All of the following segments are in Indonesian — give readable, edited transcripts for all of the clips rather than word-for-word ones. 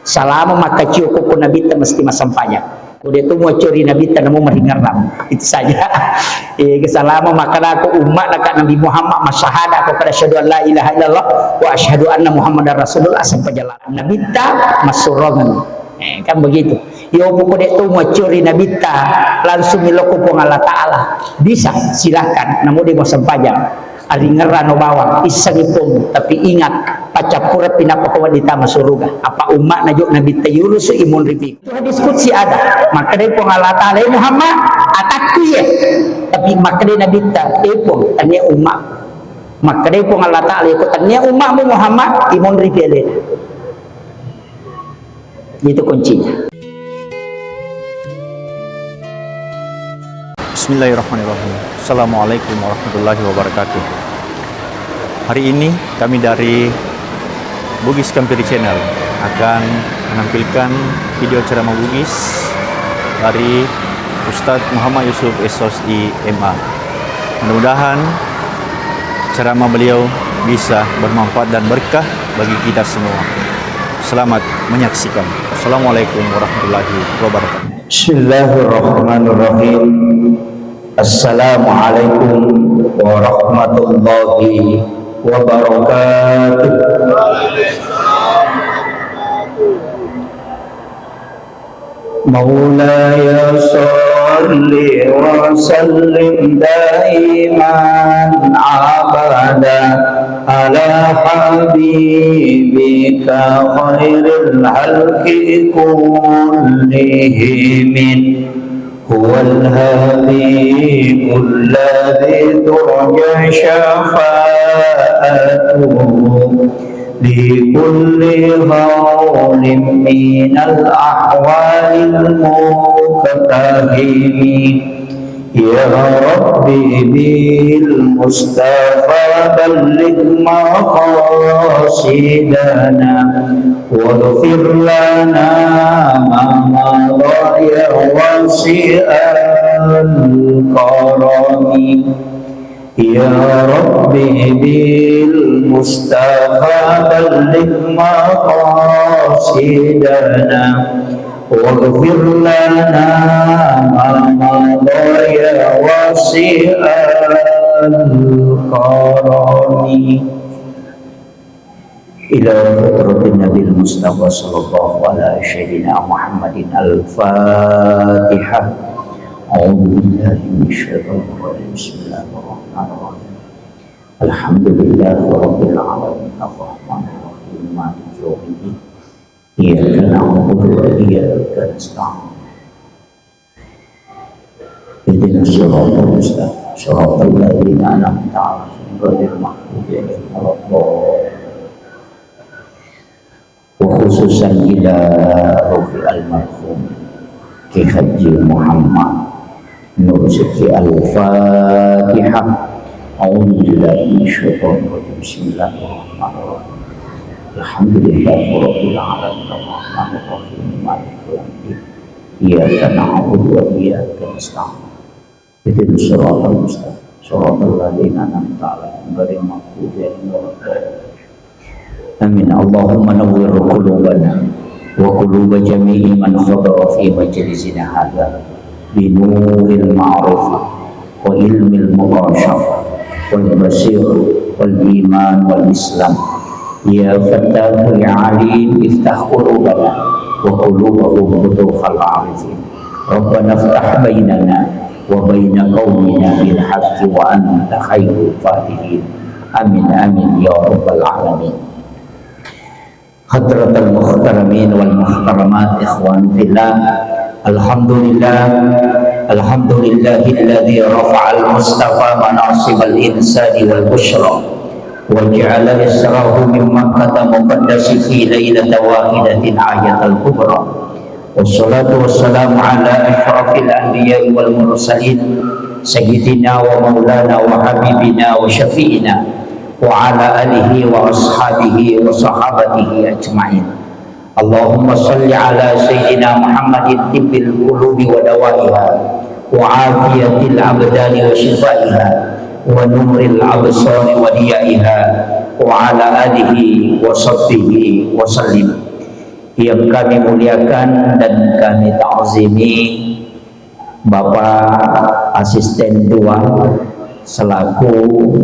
Selama maka cukup Nabi ta mesti masampanya. Udah itu mau curi Nabi ta namu maringaram. Itu saja. Selama maka aku umat dekat Nabi Muhammad masyahada aku pada syahadu an la ilaha illallah wa asyhadu anna Muhammadar Rasulullah sampai jalan. Nabi ta masurongan. Kan begitu. Yo pokok itu mau curi Nabi ta langsung miloko pong Allah Ta'ala. Bisa silakan. Namun dia mau sempajang. Ari ngerano bawang isangipun tapi ingat pacapura pinapakawan di tama suruga apa umat najuk Nabi tayurus imun ribi itu diskusi ada maka dari pong Allah Ta'ala Muhammad atakku ya tapi maka dari Nabi tayurus tanya umat maka dari pong Allah Ta'ala ikut tanya umatmu Muhammad imun ribi itu kuncinya. Bismillahirrahmanirrahim. Assalamualaikum warahmatullahi wabarakatuh. Hari ini kami dari Bugis Kampiri Channel akan menampilkan video ceramah Bugis dari Ustadz Muhammad Yusuf SOSI MA. Mudah-mudahan ceramah beliau bisa bermanfaat dan berkah bagi kita semua. Selamat menyaksikan. Assalamualaikum warahmatullahi wabarakatuh. Bismillahirrahmanirrahim. Assalamualaikum warahmatullahi wabarakatuh. Maulaya salli wa sallim daiman abada ala habibika khairil halki kullihim هو الحبيب الذي ترجى شفاعته لكل هول من الأحوال المكتهم يا ربي بالمصطفى بلغ مقاصدنا واغفر لنا ما مضى يا واسع الكرم يا ربي بالمصطفى بلغ مقاصدنا واغفر لنا ما مضى يا واسع الكرم إلى فترة النبي المصطفى صلى الله على سيدنا محمد الفاتحة. أعوذ بالله من الشيطان الرجيم. بسم الله الرحمن الرحيم. الحمد لله رب العالمين الرحمن الرحيم مالك يوم الدين إياك نعبد وإياك نستعين اهدنا الصراط المستقيم صراط الذين أنعمت عليهم غير المغضوب عليهم ولا الضالين. وخصوصا إلى روح المرحوم Ki Haji Muhammad Nur Zaki Al-Fatihah. A'udzubillahi minasyaitonir rajim. Bismillahirrahmanirrahim. Alhamdulillahirabbil alamin arrahmanir rahim maliki yaumiddin iyyaka na'budu wa iyyaka nasta'in ihdinas siratal mustaqim siratal ladzina an'amta 'alaihim ghairil maghdubi 'alaihim waladdallin. Amin. Allahumma nawwir qulubana wa quluba jami'i man hadara fi majlisina hadza bi nuril ma'rifah wa ilmil mughashafah wal basir wal iman wal islam. Ya Fattahu ya Alim iftah qulubana wa qulubahum futuhal arifin. Rabbana iftah bainana wa baina qaumina bil haqqi wa anta khairul fatihin. Amin amin ya rabbal alamin. Hadratal muhtaramin wal muhtaramat ikhwan fillah. Alhamdulillahilladzi rafa'al mustafa manasibal insani wal bushra وجعل إسراه من مكة مقدس في ليلة واحدة آية الكبرى والصلاة والسلام على أشرف الأنبياء والمرسلين سيدنا ومولانا وحبيبنا وشفيعنا وعلى آله وأصحابه وصحابته أجمعين. اللهم صل على سيدنا محمد طب القلوب ودوائها وعافية الأبدان وشفائها ونور الأبصار وديائها وعلى آله وصحبه وسلم. yang kami muliakan dan kami ta'zimi Bapak Asisten 2 selaku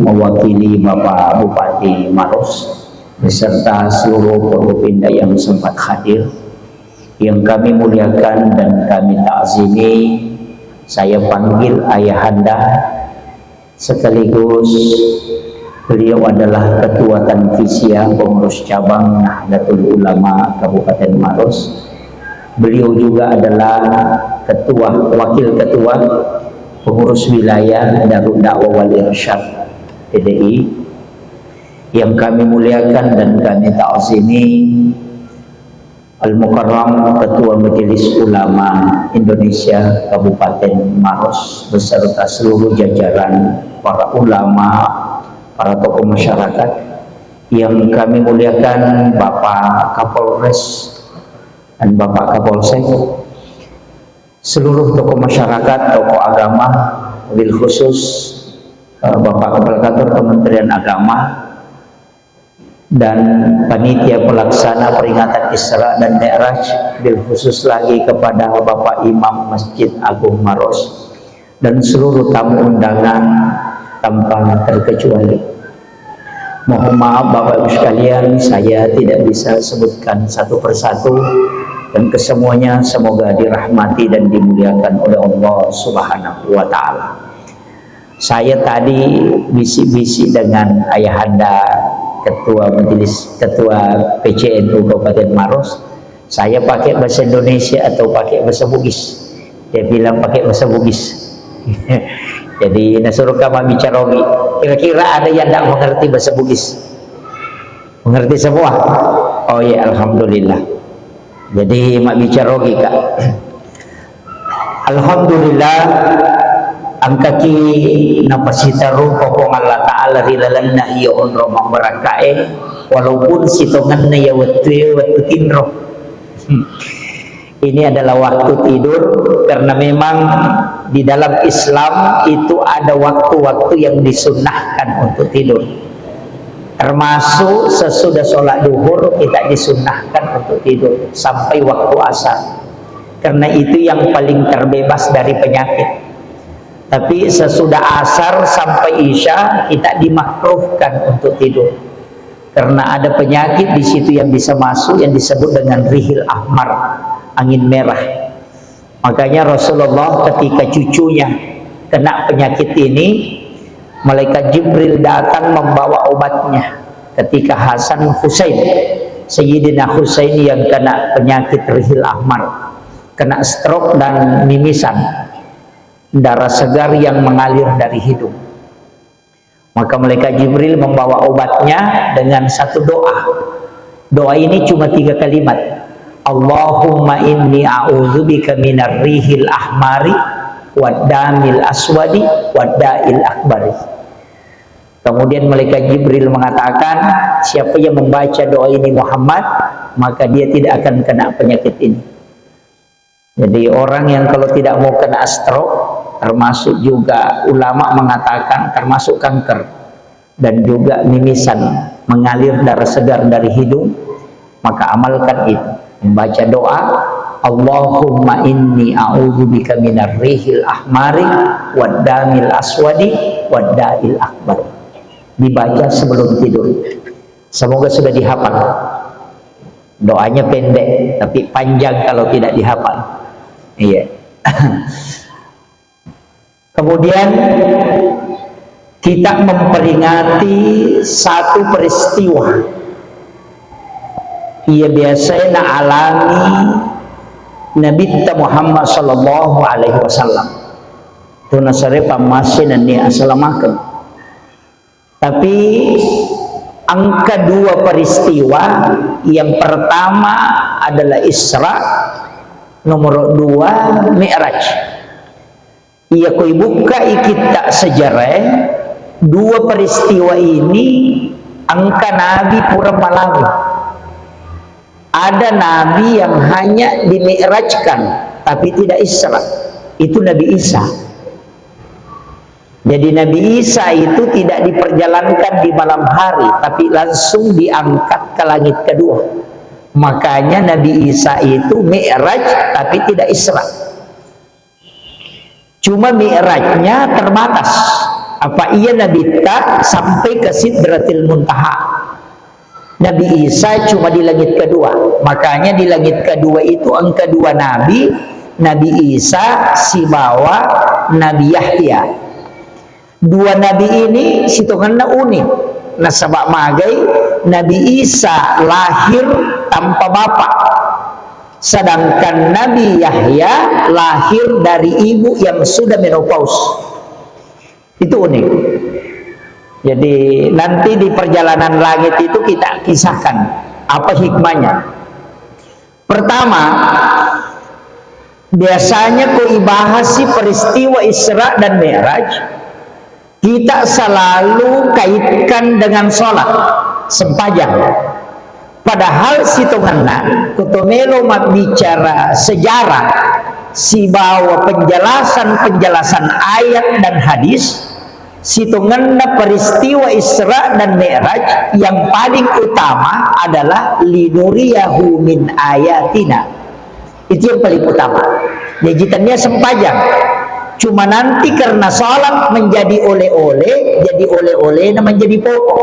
mewakili Bapak Bupati Maros beserta seluruh Forkopimda yang sempat hadir. Yang kami muliakan dan kami ta'zimi, saya panggil ayahanda, sekaligus beliau adalah Ketua Tanfisia Pengurus Cabang Nahdlatul Ulama Kabupaten Maros. Beliau juga adalah Wakil Ketua Pengurus Wilayah Darul Dakwah wal Irsyad PDI. Yang kami muliakan dan kami ta'zimi Al-Mukarram Ketua Majelis Ulama Indonesia Kabupaten Maros beserta seluruh jajaran para ulama, para tokoh masyarakat. Yang kami muliakan Bapak Kapolres dan Bapak Kapolsek, seluruh tokoh masyarakat, tokoh agama, wabil khusus Bapak Kepala Kantor Kementerian Agama dan panitia pelaksana peringatan Isra dan Mi'raj, bil khusus lagi kepada Bapak Imam Masjid Agung Maros dan seluruh tamu undangan tanpa terkecuali. Mohon maaf Bapak Ibu sekalian, saya tidak bisa sebutkan satu persatu, dan kesemuanya semoga dirahmati dan dimuliakan oleh Allah Subhanahu wa Ta'ala. Saya tadi bisik-bisik dengan ayahanda Ketua PCNU Kabupaten Maros, saya pakai bahasa Indonesia atau pakai bahasa Bugis. Dia bilang pakai bahasa Bugis. Jadi nasuruh kama bicara, kira-kira ada yang tidak mengerti bahasa Bugis? Mengerti semua? Oh ya, alhamdulillah. Jadi mak bicara Kak. Alhamdulillah, angkaki napasita rupa pong Allah Ta'ala rilalan na iya onro mambarakae walaupun sitongan na ya waktu tinro. Ini adalah waktu tidur, karena memang di dalam Islam itu ada waktu-waktu yang disunnahkan untuk tidur, termasuk sesudah sholat duhur kita disunnahkan untuk tidur sampai waktu asar, karena itu yang paling terbebas dari penyakit. Tapi sesudah asar sampai isya kita dimakruhkan untuk tidur, karena ada penyakit di situ yang bisa masuk yang disebut dengan rihil ahmar, angin merah. Makanya Rasulullah ketika cucunya kena penyakit ini, malaikat Jibril datang membawa obatnya. Ketika Hasan Husain, Sayyidina Husain yang kena penyakit rihil ahmar, kena stroke dan mimisan, darah segar yang mengalir dari hidung, maka malaikat Jibril membawa obatnya dengan satu doa. Doa ini cuma 3 kalimat. Allahumma inni a'udzubika minar rihil ahmari waddamil aswadi wadda'il akbari. Kemudian malaikat Jibril mengatakan, siapa yang membaca doa ini Muhammad, maka dia tidak akan kena penyakit ini. Jadi orang yang kalau tidak mau kena stroke, termasuk juga ulama mengatakan termasuk kanker dan juga mimisan, mengalir darah segar dari hidung, maka amalkan itu, membaca doa Allahumma inni a'udzubika minar rihil ahmari waddamil aswadi wadda'il akbar. Dibaca sebelum tidur. Semoga sudah dihafal. Doanya pendek tapi panjang kalau tidak dihafal. Iya. Kemudian kita memperingati satu peristiwa. Ia biasanya alami Nabi Muhammad sallallahu alaihi wasallam. Tu nasare pamasin ni assalamakum. Tapi angka 2 peristiwa, yang pertama adalah Isra, nomor 2 Mi'raj. Ia koi buka kita sejarah 2 peristiwa ini angka Nabi pura malami. Ada Nabi yang hanya dimi'rajkan tapi tidak Isra, itu Nabi Isa. Jadi Nabi Isa itu tidak diperjalankan di malam hari, tapi langsung diangkat ke langit kedua. Makanya Nabi Isa itu Mi'raj tapi tidak Isra. Cuma Mi'rajnya terbatas. Apa iya Nabi tak sampai ke Sidratil Muntaha. Nabi Isa cuma di langit kedua. Makanya di langit kedua itu angka dua Nabi. Nabi Isa si bawa Nabi Yahya. Dua Nabi ini hitungannya unik. Nah sebab magai Nabi Isa lahir tanpa bapak. Sedangkan Nabi Yahya lahir dari ibu yang sudah menopause. Itu unik. Jadi nanti di perjalanan langit itu kita kisahkan apa hikmahnya. Pertama, biasanya kau ibahasi peristiwa Isra dan Mi'raj, kita selalu kaitkan dengan sholat sempajang. Padahal situnganna kutomelo mat bicara sejarah si bawa penjelasan ayat dan hadis. Situnganna peristiwa Isra dan Mi'raj yang paling utama adalah linuriyahu min ayatina. Itu yang paling utama. Jajitannya sempajang. Cuma nanti karena sholat menjadi oleh-oleh, jadi oleh-oleh dan menjadi pokok.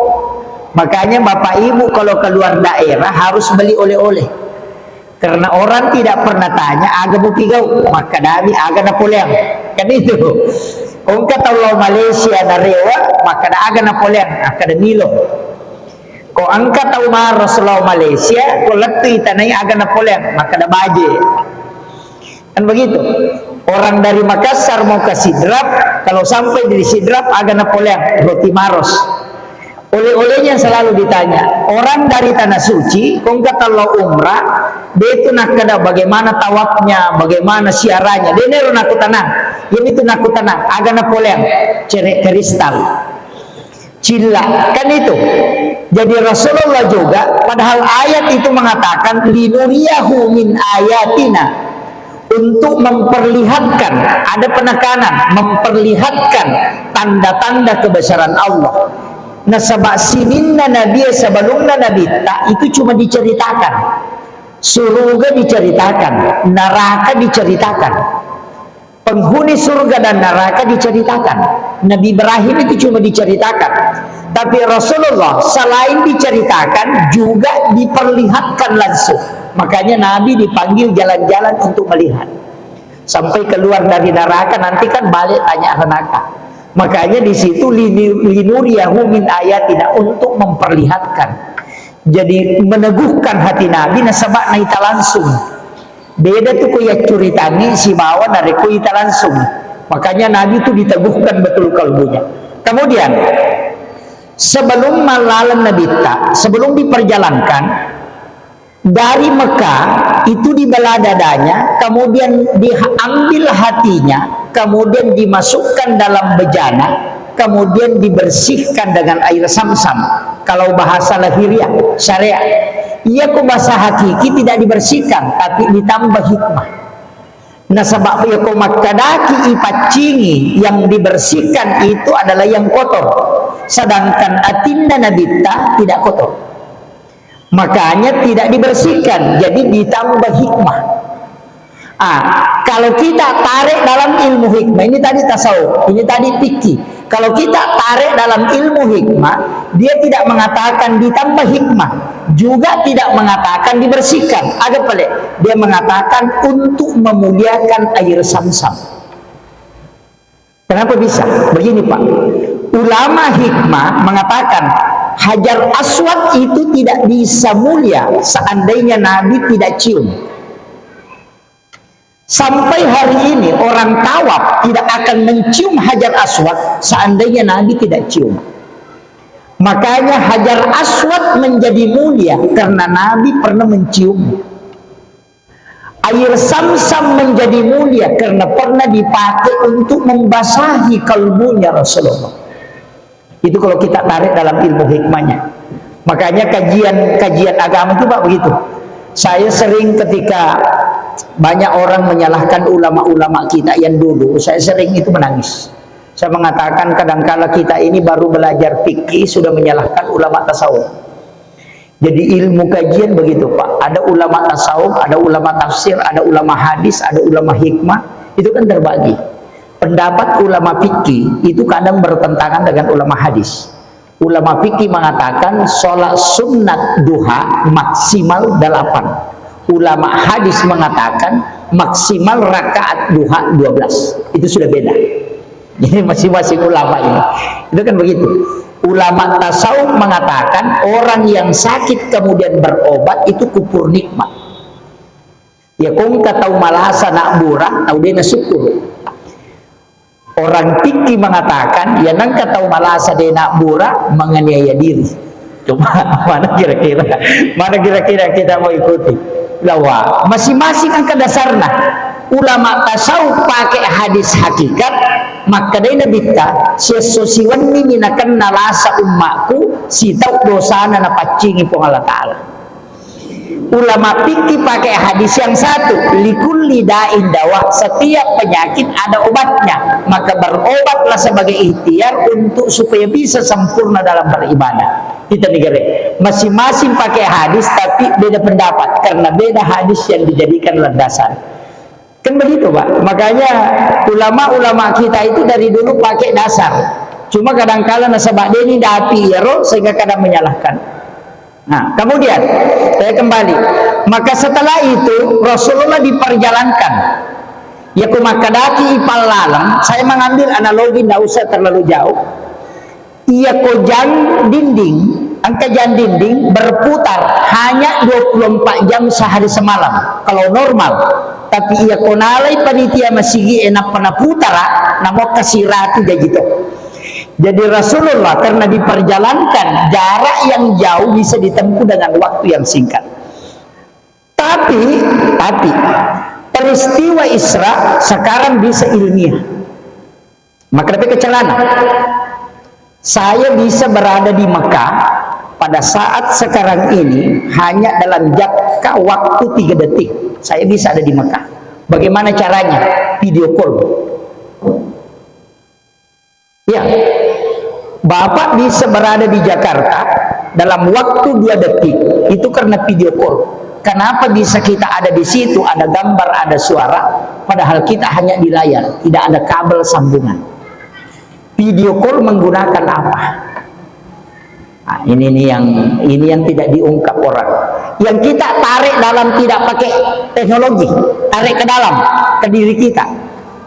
Makanya Bapak Ibu kalau keluar daerah harus beli oleh-oleh. Karena orang tidak pernah tanya aga mau pigau, maka dami aga Napoleon. Kan itu. Kung kataw Malaysia na rewa, maka da aga Napoleon, aga Milo. Kung ang kataw maros law Malaysia, kung latuy tanay aga Napoleon, maka da Baje. Kan begitu. Orang dari Makassar mau ke Sidrap, kalau sampai di Sidrap aga Napoleon, roti maros. Oleh-olehnya selalu ditanya. Orang dari Tanah Suci, kung kataw umrah, dia itu nak kada bagaimana tawafnya, bagaimana siarannya. Dia nero naku tanang. Ini itu naku tanang. Aga Napoleon, cerek kristal, cila, kan itu. Jadi Rasulullah juga, padahal ayat itu mengatakan linuriyahu min ayatina, untuk memperlihatkan, ada penekanan, memperlihatkan tanda-tanda kebesaran Allah. Nah sebab sininna Nabi sebelumnya Nabi tak itu cuma diceritakan, surga diceritakan, neraka diceritakan, penghuni surga dan neraka diceritakan. Nabi Ibrahim itu cuma diceritakan, tapi Rasulullah selain diceritakan juga diperlihatkan langsung. Makanya Nabi dipanggil jalan-jalan untuk melihat sampai keluar dari neraka. Nanti kan balik tanya neraka. Makanya di situ linuriyahu min ayatina, untuk memperlihatkan. Jadi meneguhkan hati Nabi nasabak naita langsung. Beda tuh kuya curitani si bawa dari kuita langsung. Makanya Nabi itu diteguhkan betul kalbunya. Kemudian sebelum malalan Nabi tak, sebelum diperjalankan dari Mekah itu dibelah dadanya, kemudian diambil hatinya, kemudian dimasukkan dalam bejana, kemudian dibersihkan dengan air Sam-Sam. Kalau bahasa lahiriah syariat, ia ku bahasa hakiki tidak dibersihkan, tapi ditambah hikmah. Nah sebab ia ku makadaki ipacingi, yang dibersihkan itu adalah yang kotor, sedangkan atinda nabita tidak kotor. Makanya tidak dibersihkan, jadi ditambah hikmah. Kalau kita tarik dalam ilmu hikmah, ini tadi tasawuf, ini tadi fikih. Kalau kita tarik dalam ilmu hikmah, dia tidak mengatakan ditambah hikmah, juga tidak mengatakan dibersihkan. Agak pelik, dia mengatakan untuk memuliakan air Sam-Sam. Kenapa bisa? Begini Pak, ulama hikmah mengatakan Hajar Aswad itu tidak bisa mulia seandainya Nabi tidak cium. Sampai hari ini orang tawaf tidak akan mencium Hajar Aswad seandainya Nabi tidak cium. Makanya Hajar Aswad menjadi mulia karena Nabi pernah mencium. Air Sam-Sam menjadi mulia karena pernah dipakai untuk membasahi kalbunya Rasulullah. Itu kalau kita tarik dalam ilmu hikmahnya. Makanya kajian agama itu Pak begitu. Saya sering ketika banyak orang menyalahkan ulama-ulama kita yang dulu, saya sering itu menangis. Saya mengatakan kadangkala kita ini baru belajar fikih sudah menyalahkan ulama tasawuf. Jadi ilmu kajian begitu Pak. Ada ulama tasawuf, ada ulama tafsir, ada ulama hadis, ada ulama hikmah. Itu kan terbagi. Pendapat ulama fikih itu kadang bertentangan dengan ulama hadis. Ulama fikih mengatakan sholat sunat duha maksimal 8. Ulama hadis mengatakan maksimal rakaat duha 12. Itu sudah beda. Jadi masing-masing ulama ini. Itu kan begitu. Ulama tasawuf mengatakan orang yang sakit kemudian berobat itu kupur nikmat. Ya kong katau malasa nak burah, tau dia syukur. Orang fikih mengatakan ya nang katau malasa dia nak burah menganiaya diri. Coba mana kira-kira kita mau ikuti? Lawa masing-masing angka dasarna. Ulama tasawuf pakai hadis hakikat, maka dia nabita sesiwan ni minakan nalasa ummaku si tau dosana na pacingi pong Allah Ta'ala. Ulama fikih pakai hadis yang satu, likulli da'in dawa, setiap penyakit ada obatnya, maka berobatlah sebagai ikhtiar untuk supaya bisa sempurna dalam beribadah. Kita negara masing-masing pakai hadis tapi beda pendapat karena beda hadis yang dijadikan landasan. Kan begitu Pak. Makanya ulama-ulama kita itu dari dulu pakai dasar. Cuma kadang-kala nasabak ini dapi ya roh sehingga kadang menyalahkan. Nah, kemudian saya kembali. Maka setelah itu Rasulullah diperjalankan. Ya kumakadaki ipal lalang. Saya mengambil analogi tidak usah terlalu jauh. Ia kojang dinding, angkajan dinding berputar hanya 24 jam sehari semalam kalau normal. Tapi ia konalai panitia masigi enak pernah putara namo kasih ratu gitu. Jadi Rasulullah karena diperjalankan jarak yang jauh bisa ditempuh dengan waktu yang singkat. Tapi peristiwa Isra sekarang bisa ilmiah. Maka tapi kecelana. Saya bisa berada di Mekah pada saat sekarang ini hanya dalam jangka waktu 3 detik. Saya bisa ada di Mekah. Bagaimana caranya? Video call. Ya, Bapak bisa berada di Jakarta dalam waktu 2 detik. Itu karena video call. Kenapa bisa kita ada di situ, ada gambar, ada suara, padahal kita hanya di layar, tidak ada kabel sambungan. Video call menggunakan apa? Nah, ini yang tidak diungkap orang. Yang kita tarik dalam tidak pakai teknologi, tarik ke dalam ke diri kita.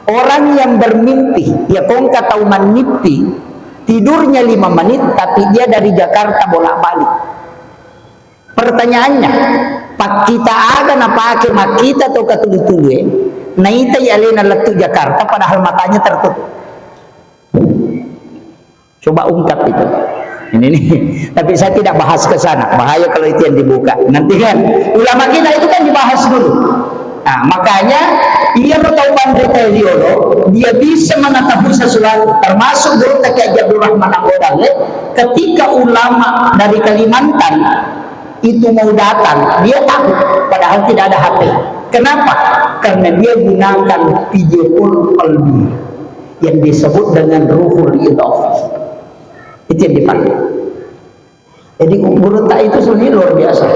Orang yang bermimpi, ya kongka tahu mimpi, tidurnya 5 menit, tapi dia dari Jakarta bolak-balik. Pertanyaannya, pak kita ada na pakai mak kita atau ketulu-tulu naita alena letu Jakarta padahal matanya tertutup. Coba ungkap itu. Ini nih. Tapi saya tidak bahas ke sana. Bahaya kalau itu yang dibuka. Nanti kan ulama kita itu kan dibahas dulu. Nah, makanya ia tahu Bandri Tayliolo, dia bisa mengetahui sesuatu termasuk dulu Kakek Abdul Rahman Anggodale ketika ulama dari Kalimantan itu mau datang, dia tahu padahal tidak ada HP. Kenapa? Karena dia gunakan video call qalbi yang disebut dengan ruhul idhaf. Itu yang dipakai. Jadi murta itu sebenarnya luar biasa.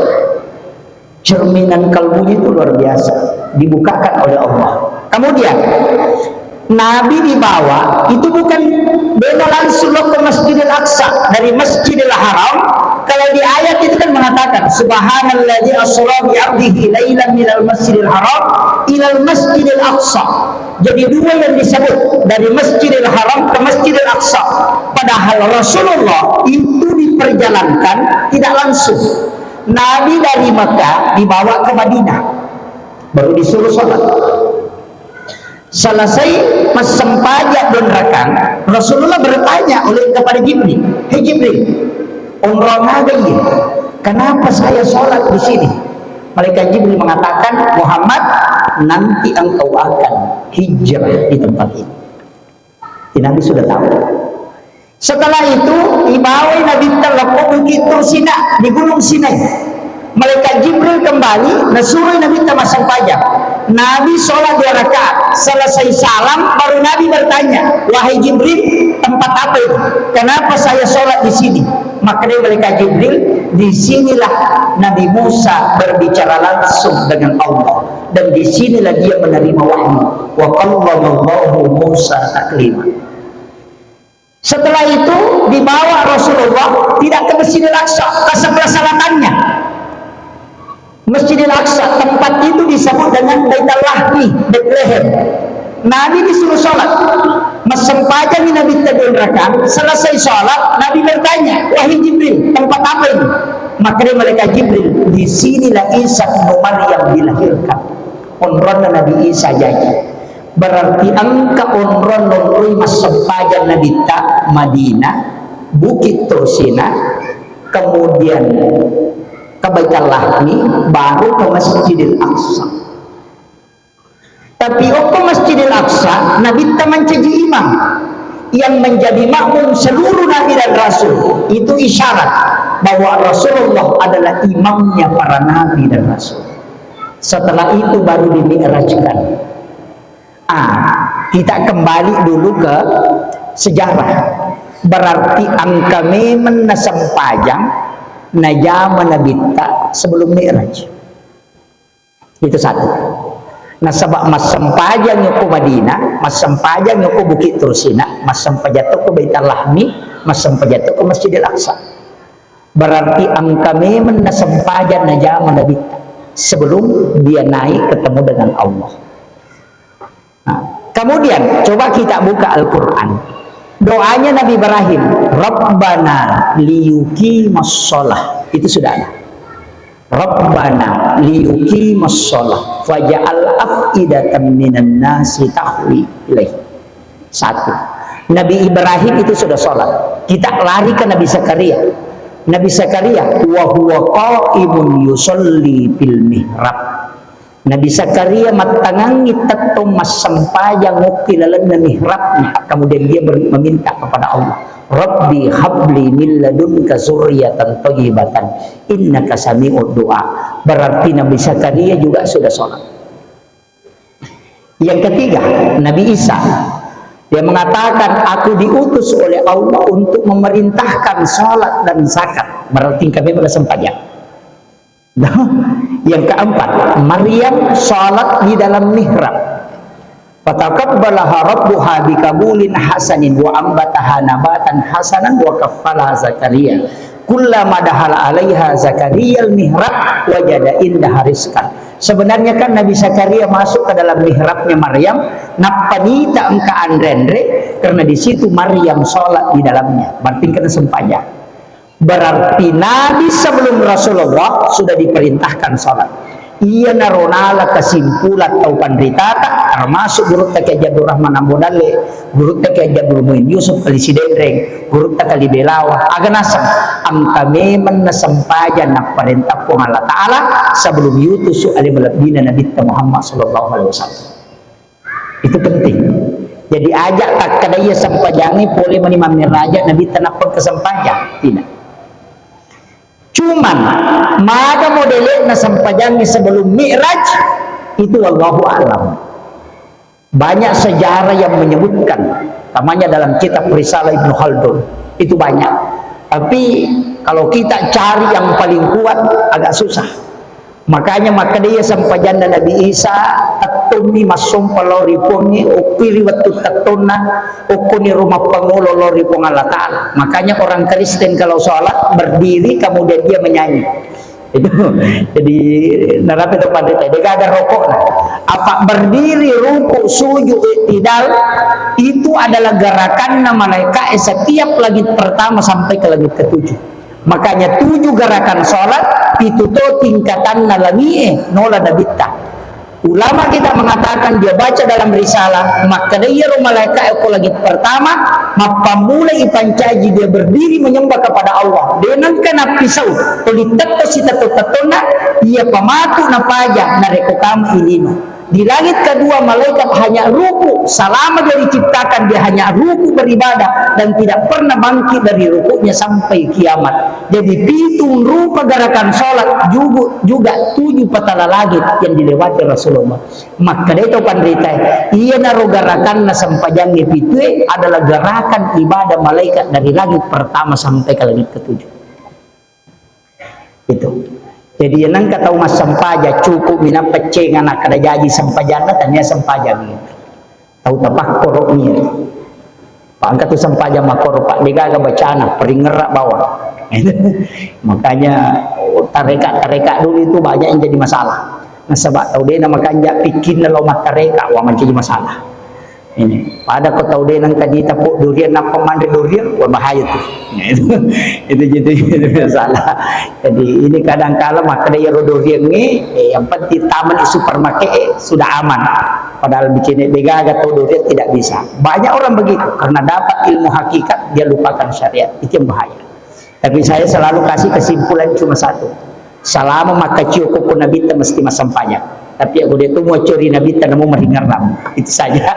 Cerminan kalbunya itu luar biasa, dibukakan oleh Allah. Kemudian Nabi dibawa itu bukan beda langsung ke Masjidil Aqsa dari Masjidil Haram. Kalau di ayat itu kan mengatakan subhanalladzi asra bi 'abdihi lailan minal Masjidil Haram ilal Masjidil Aqsa. Jadi dua yang disebut dari Masjidil Haram ke Masjidil Aqsa. Padahal Rasulullah itu diperjalankan tidak langsung. Nabi dari Mekah dibawa ke Madinah, baru disuruh sholat. Selesai sempajak dan rakan, Rasulullah bertanya oleh kepada Jibril, "Hei Jibril, umrah ngaji, kenapa saya sholat di sini?" Malaikat Jibril mengatakan, "Muhammad, nanti engkau akan hijrah di tempat ini." Nabi sudah tahu. Setelah itu dibawa Nabi ke Bukit Tursina di Gunung Sinai. Malaikat Jibril kembali, nasuruh Nabi masang pajak. Nabi sholat 2 rakaat, selesai salam baru Nabi bertanya, wahai Jibril, tempat apa itu? Kenapa saya sholat di sini? Maka dia malaikat Jibril, disinilah Nabi Musa berbicara langsung dengan Allah, dan disinilah dia menerima wahyu. Wa qallamallahu Musa taklima. Setelah itu dibawa Rasulullah tidak ke Masjidil Aqsa, ke sebelah selatannya. Masjidil Aqsa, tempat itu disebut dengan Baitul Lahmi, Bethlehem. Nabi disuruh sholat, mesempajang Nabi 2 rakaat. Selesai sholat, Nabi bertanya, wahai Jibril, tempat apa ini? Maka dia malaikat Jibril, disinilah Isa bin Maryam dilahirkan. Onron Nabi Isa jadi. Berarti angka onron nonroi mesempajang Nabi ta Madinah, Bukit Tursina, kemudian ke Baitul Lahmi, baru ke Masjidil Aqsa. Tapi ke Masjidil Aqsa, Nabi taman menjadi imam yang menjadi makmum seluruh Nabi dan Rasul. Itu isyarat bahwa Rasulullah adalah imamnya para Nabi dan Rasul. Setelah itu baru dimi'rajkan. Kita kembali dulu ke sejarah. Berarti angka memang nasempajang najama nabita sebelum mi'raj. Itu satu. Nah sebab mas sempajang yuko Madinah, mas sempajang yuko Bukit Tursina, mas sempajang ke Baitul Lahmi, mas sempajang ke Masjidil Aqsa. Berarti angka memang nasempajang najama nabita sebelum dia naik ketemu dengan Allah. Nah, kemudian coba kita buka Al-Quran. Doanya Nabi Ibrahim, Rabbana liyuqimas shalah. Itu sudah ada. Rabbana liyuqimas shalah faj'al af'idatan minan nasi tahwi ilaihi. Satu. Nabi Ibrahim itu sudah sholat. Kita lari ke Nabi Zakaria. Nabi Zakaria wa huwa qaimun yusolli bil mihrab. Nabi Zakaria matangangi tatum masampajang ukilalan na mihrabnya. Kemudian dia meminta kepada Allah, Rabbi habli min ladunka zurriyatan thayyibatan innaka sami'ud du'a. Berarti Nabi Zakaria juga sudah sholat. Yang ketiga, Nabi Isa, dia mengatakan, aku diutus oleh Allah untuk memerintahkan sholat dan zakat. Berarti kami sudah sempajang. Yang keempat, Maryam sholat di dalam mihrab. Fataqabbalaha rabbuha bikabulin hasanin wa ambataha nabatan hasanan wa kaffalaha Zakaria. Kullama dahala alaiha Zakaria al-mihrab wajada indaha rizqan. Sebenarnya kan Nabi Zakaria masuk ke dalam mihrabnya Maryam, napanita engka andrendre, karena di situ Maryam sholat di dalamnya. Berarti kena sempajang. Berarti Nabi sebelum Rasulullah sudah diperintahkan sholat. Ia naronala kesimpulan atau pandritata, termasuk guru tak Jabir Rahman Ambonale, guru tak Jabir Muin Yusuf kali Sidendreng, guru tak kali Belawa, aganasam angka memang nasampajan nak perintah pun Allah Ta'ala sebelum yutusu alimalabdina Nabi Muhammad Sallallahu Alaihi Wasallam. Itu penting. Jadi ajak tak kadaya sampajangi boleh menimami raja Nabi tanapun kesampajang tidak. Cuman maka modelnya nasampajangnya sebelum mi'raj itu wallahu alam. Banyak sejarah yang menyebutkan, namanya dalam kitab Risalah Ibnu Khaldun itu banyak. Tapi kalau kita cari yang paling kuat agak susah. Makanya maka dia sampajanda Nabi Isa tatumi masum palori pongi ukiri waktu tatuna ukuni rumah pengulo lori pong Allah Ta'ala. Makanya orang Kristen kalau sholat berdiri kemudian dia menyanyi itu. Jadi narapi itu pada dia ada rokok lah. Apa berdiri ruku sujud tidak itu adalah gerakan malaikat setiap langit pertama sampai ke langit ketujuh. Makanya 7 gerakan sholat itu tuh tingkatan nalangie nola nabita. Ulama kita mengatakan dia baca dalam risalah maka dia malaikat aku lagi pertama mapamulai ipancaji dia berdiri menyembah kepada Allah. Dia nangkana pisau tulitat si tatuna ia pamatu na paja na rekokam ilima. Di langit kedua malaikat hanya ruku, selama dia diciptakan dia hanya ruku beribadah dan tidak pernah bangkit dari rukunya sampai kiamat. Jadi pitung rupa gerakan sholat juga 7 petala langit yang dilewati Rasulullah. Maka itu pandita ia naruh gerakan sampajangnya pitu adalah gerakan ibadah malaikat dari langit pertama sampai ke langit ketujuh. Itu. Jadi yang kata umat sampaja cukup mina peceng anak kada jadi sampajana tanya sampaja gitu. Tahu tapak koroknya. Pak angkat tu sampaja makor pak digaga bacana peringerak bawah. Makanya tarekat dulu itu banyak yang jadi masalah. Nah sebab tahu dia nama kanja bikin lomat tarekat wah menjadi masalah. Ini pada kau tahu dia nang tadi tapuk durian apa mandi durian wah bahaya tuh. Itu masalah. Jadi ini kadang-kala maka dia durian ni yang penting taman di supermarket sudah aman. Padahal bikin bega atau durian tidak bisa. Banyak orang begitu karena dapat ilmu hakikat dia lupakan syariat. Itu yang bahaya. Tapi saya selalu kasih kesimpulan cuma satu. Selama maka cukup pun Nabi mesti masampanya. Tapi aku dia tu mau curi Nabi tak mau meringaram itu saja.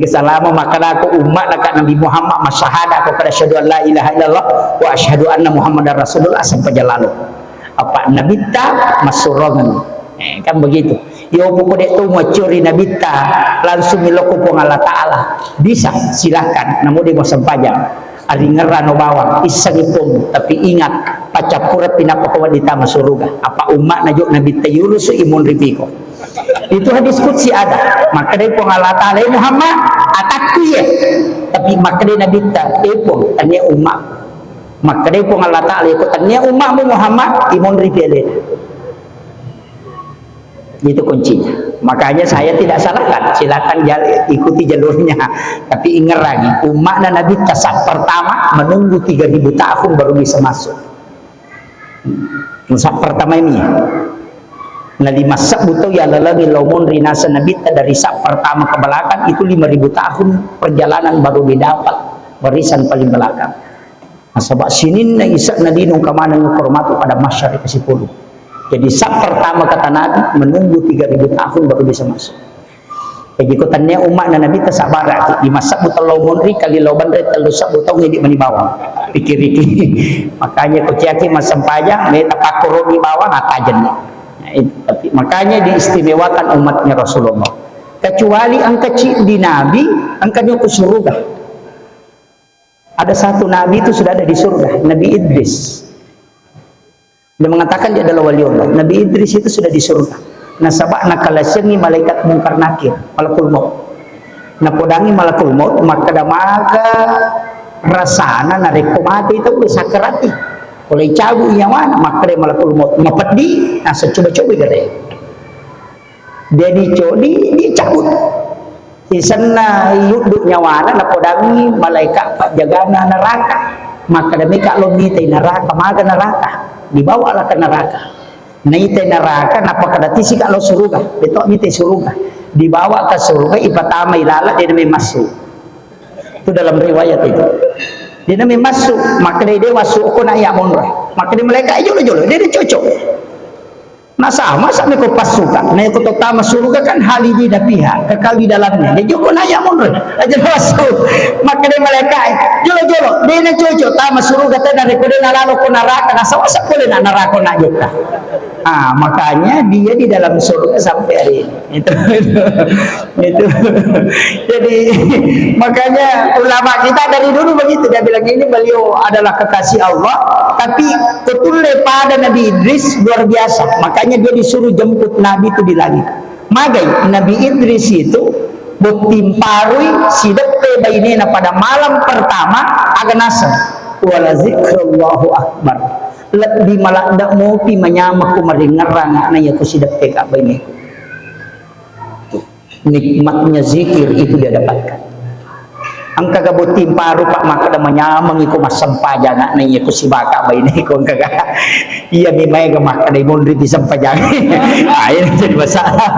Selama makan aku umat dekat Nabi Muhammad masyahada aku kada syahadu la ilaha illallah wa asyhadu anna Muhammadar Rasulullah sampai lalu. Apa Nabi tak masurongan. Kan begitu. Yo pokok dia tu mau curi Nabi tak langsung miloko pun Allah Taala. Bisa silakan namun dia mau sempajang. Ari ngerano bawang isagipun tapi ingat pacapura pinapakawan di tama suruga apa umat najuk Nabi Tayulus imun ripiko itu hadis kutsi ada maka dari pengalata alai Muhammad atakku ya tapi maka dari Nabi Tayulus tanya umat maka dari pengalata alai ko tanya umatmu Muhammad imun ripele itu kuncinya. Makanya saya tidak salahkan, silakan ikuti jalurnya. Tapi ingat lagi, umat dan Nabi tasab pertama menunggu 3000 tahun baru bisa masuk. Tasab pertama ini. Nali masak butuh ya lalagi laumon rinasa Nabi dari sab pertama ke belakang itu 5000 tahun perjalanan baru didapat barisan paling belakang. Nah, sebab sinin na isak na dinong kamana ng kormato pada masyarakat ke-10. Jadi sab pertama kata Nabi menunggu 3000 tahun baru bisa masuk. Jadi ikutannya umat dan Nabi tersabar di masa butalau monri kali loban re telu sab butau ngidi mani bawang. Pikir iki. Makanya kociaki masam pajang me tapakuro di bawang atajen. Nah, tapi makanya diistimewakan umatnya Rasulullah. Kecuali ang kecil di Nabi, angkanya ke surga. Ada satu Nabi itu sudah ada di surga, Nabi Idris. Dia mengatakan dia adalah wali Allah. Nabi Idris itu sudah di surga. Nah sabak nakalasyan ni malaikat mungkar nakir, malakul maut. Nah podangi malakul maut maka damaga rasana na rekomati itu boleh sakarati. Oleh cabu yang mana maka dia malakul maut mapadi. Nah secoba-coba gede. Dia dicodi dia cabut. Isana yuduk nyawana na podangi malaikat jagana neraka. Maka demikian lomite neraka maga neraka. Dibawalah ke neraka. Naite neraka napa kada tisi kalau surga. Betok mite surga. Dibawa ke surga ipatama ilala dia namanya masuk. Itu dalam riwayat itu. Dia namanya masuk, maka dia masuk ko na ya monra. Maka dia mereka jolo-jolo dia cocok. Nah sama sampai ko pasukan. Nah ko tama surga kan hali di pihak kekal di dalamnya. Dia joko na ya monra. Aja masuk. Maka dia mereka jolo-jolo dia na cocok tama surga ta dari ko na lalo ko neraka na sawasa ko na neraka na juga. Ah makanya dia di dalam surga sampai hari ini. Itu. Jadi makanya ulama kita dari dulu begitu dia bilang ini beliau adalah kekasih Allah tapi ketule pada Nabi Idris luar biasa. Makanya dia disuruh jemput Nabi itu di langit. Magai Nabi Idris itu butimparui sidepe bainena pada malam pertama aganasa wala zikrullahu akbar. Lebih malah dak mopi menyamak ku maringarang na ya ku sidepe ka baine. Nikmatnya zikir itu dia dapatkan. Ang kagabutin paru pak maka da manyamang iko masampajan na iya ko si baka ba ini ko kaga iya mi may ga maka da mon riti sampajan. Ayun jadi masalah.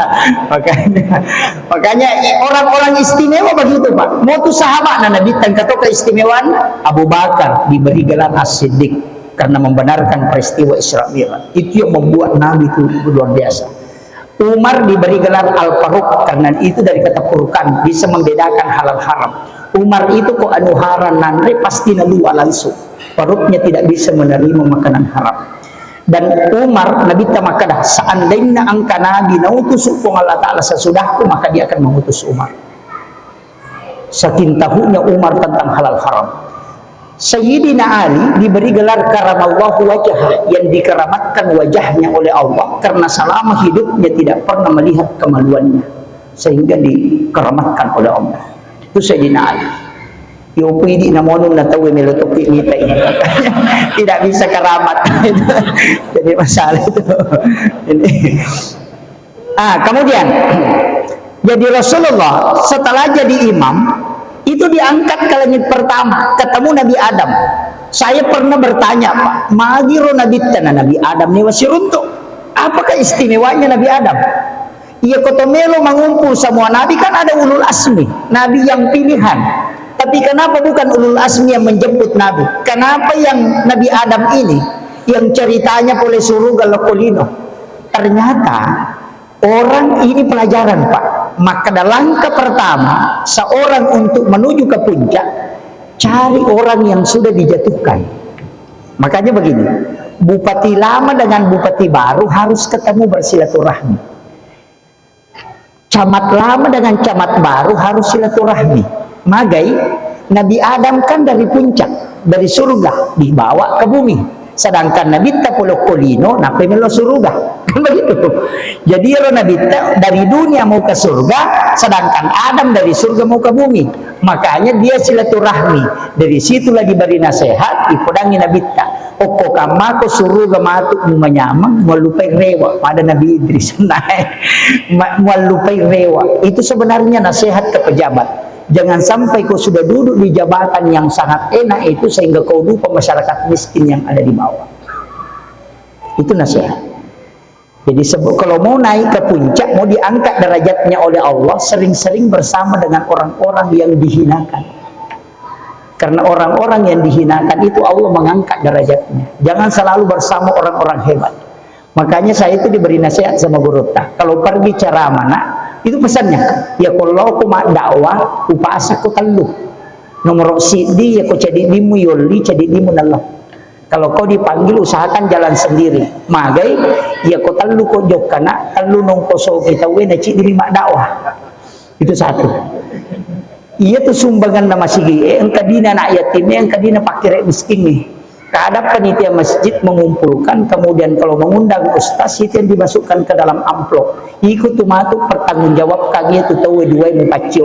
Makanya orang-orang istimewa begitu pak. Mau tu sahabat na Nabi tangkato keistimewaan Abu Bakar diberi gelar As-Siddiq karena membenarkan peristiwa Isra Mi'raj. Itu yang membuat Nabi itu luar biasa. Umar diberi gelar Al-Faruq karena itu dari kata Furqan, bisa membedakan halal haram. Umar itu kok anu haram nanre pasti nalua langsung. Faruqnya tidak bisa menerima makanan haram. Dan Umar Nabi makadah seandainya angka Nabi nautus Allah Ta'ala sesudahku, maka dia akan mengutus Umar. Saking tahunya Umar tentang halal haram. Sayyidina Ali diberi gelar karamallahu wajhah, yang dikeramatkan wajahnya oleh Allah karena selama hidupnya tidak pernah melihat kemaluannya sehingga dikeramatkan oleh Allah. Itu Sayyidina Ali. Yopi di namonun na tahu melotoki nita ini tidak bisa keramat. Jadi masalah itu. Kemudian jadi Rasulullah setelah jadi imam itu diangkat ke langit pertama, ketemu Nabi Adam. Saya pernah bertanya, Pak, magiro Nabi tanah Nabi Adam ni wasiruntuk. Apakah istimewanya Nabi Adam? Ia kotomelo mengumpul semua Nabi, kan ada ulul asmi, Nabi yang pilihan. Tapi kenapa bukan ulul asmi yang menjemput Nabi? Kenapa yang Nabi Adam ini yang ceritanya boleh surga lokolino? Ternyata orang ini pelajaran, Pak. Maka dalam langkah pertama seorang untuk menuju ke puncak, cari orang yang sudah dijatuhkan. Makanya begini, bupati lama dengan bupati baru harus ketemu bersilaturahmi. Camat lama dengan camat baru harus silaturahmi. Magai Nabi Adam kan dari puncak, dari surga dibawa ke bumi. Sedangkan Nabi Tapolokolino nape melo surga. Kan begitu. Jadi Nabi dari dunia mau ke surga, sedangkan Adam dari surga mau ke bumi. Makanya dia silaturahmi. Dari situlah diberi nasihat, ipodangi Nabi ta. Oko kamako surga matu menyamang melupai rewa pada Nabi Idris. Melupai rewa. Itu sebenarnya nasihat ke pejabat. Jangan sampai kau sudah duduk di jabatan yang sangat enak itu sehingga kau lupa masyarakat miskin yang ada di bawah. Itu nasihat. Jadi kalau mau naik ke puncak, mau diangkat derajatnya oleh Allah, sering-sering bersama dengan orang-orang yang dihinakan. Karena orang-orang yang dihinakan itu Allah mengangkat derajatnya. Jangan selalu bersama orang-orang hebat. Makanya saya itu diberi nasihat sama guru tak. Kalau pergi ceramah nak, itu pesannya, ya kalau aku mak dakwah, upasa aku teluh. Nomor sidi ya kau jadi dimu yoli, jadi dimu nalah. Kalau kau dipanggil usahakan jalan sendiri. Magai ya kau teluh kau jok kana, teluh nongko so kita wena cik diri mak dakwah. Itu satu. Iya tuh sumbangan nama sigi, engkau dina anak yatim, engkau dina pakir miskin nih. Keadaan panitia masjid mengumpulkan, kemudian kalau mengundang ustaz itu yang dimasukkan ke dalam amplop. Ikut tumatuk pertanggungjawab kami itu tahu dua mupacio.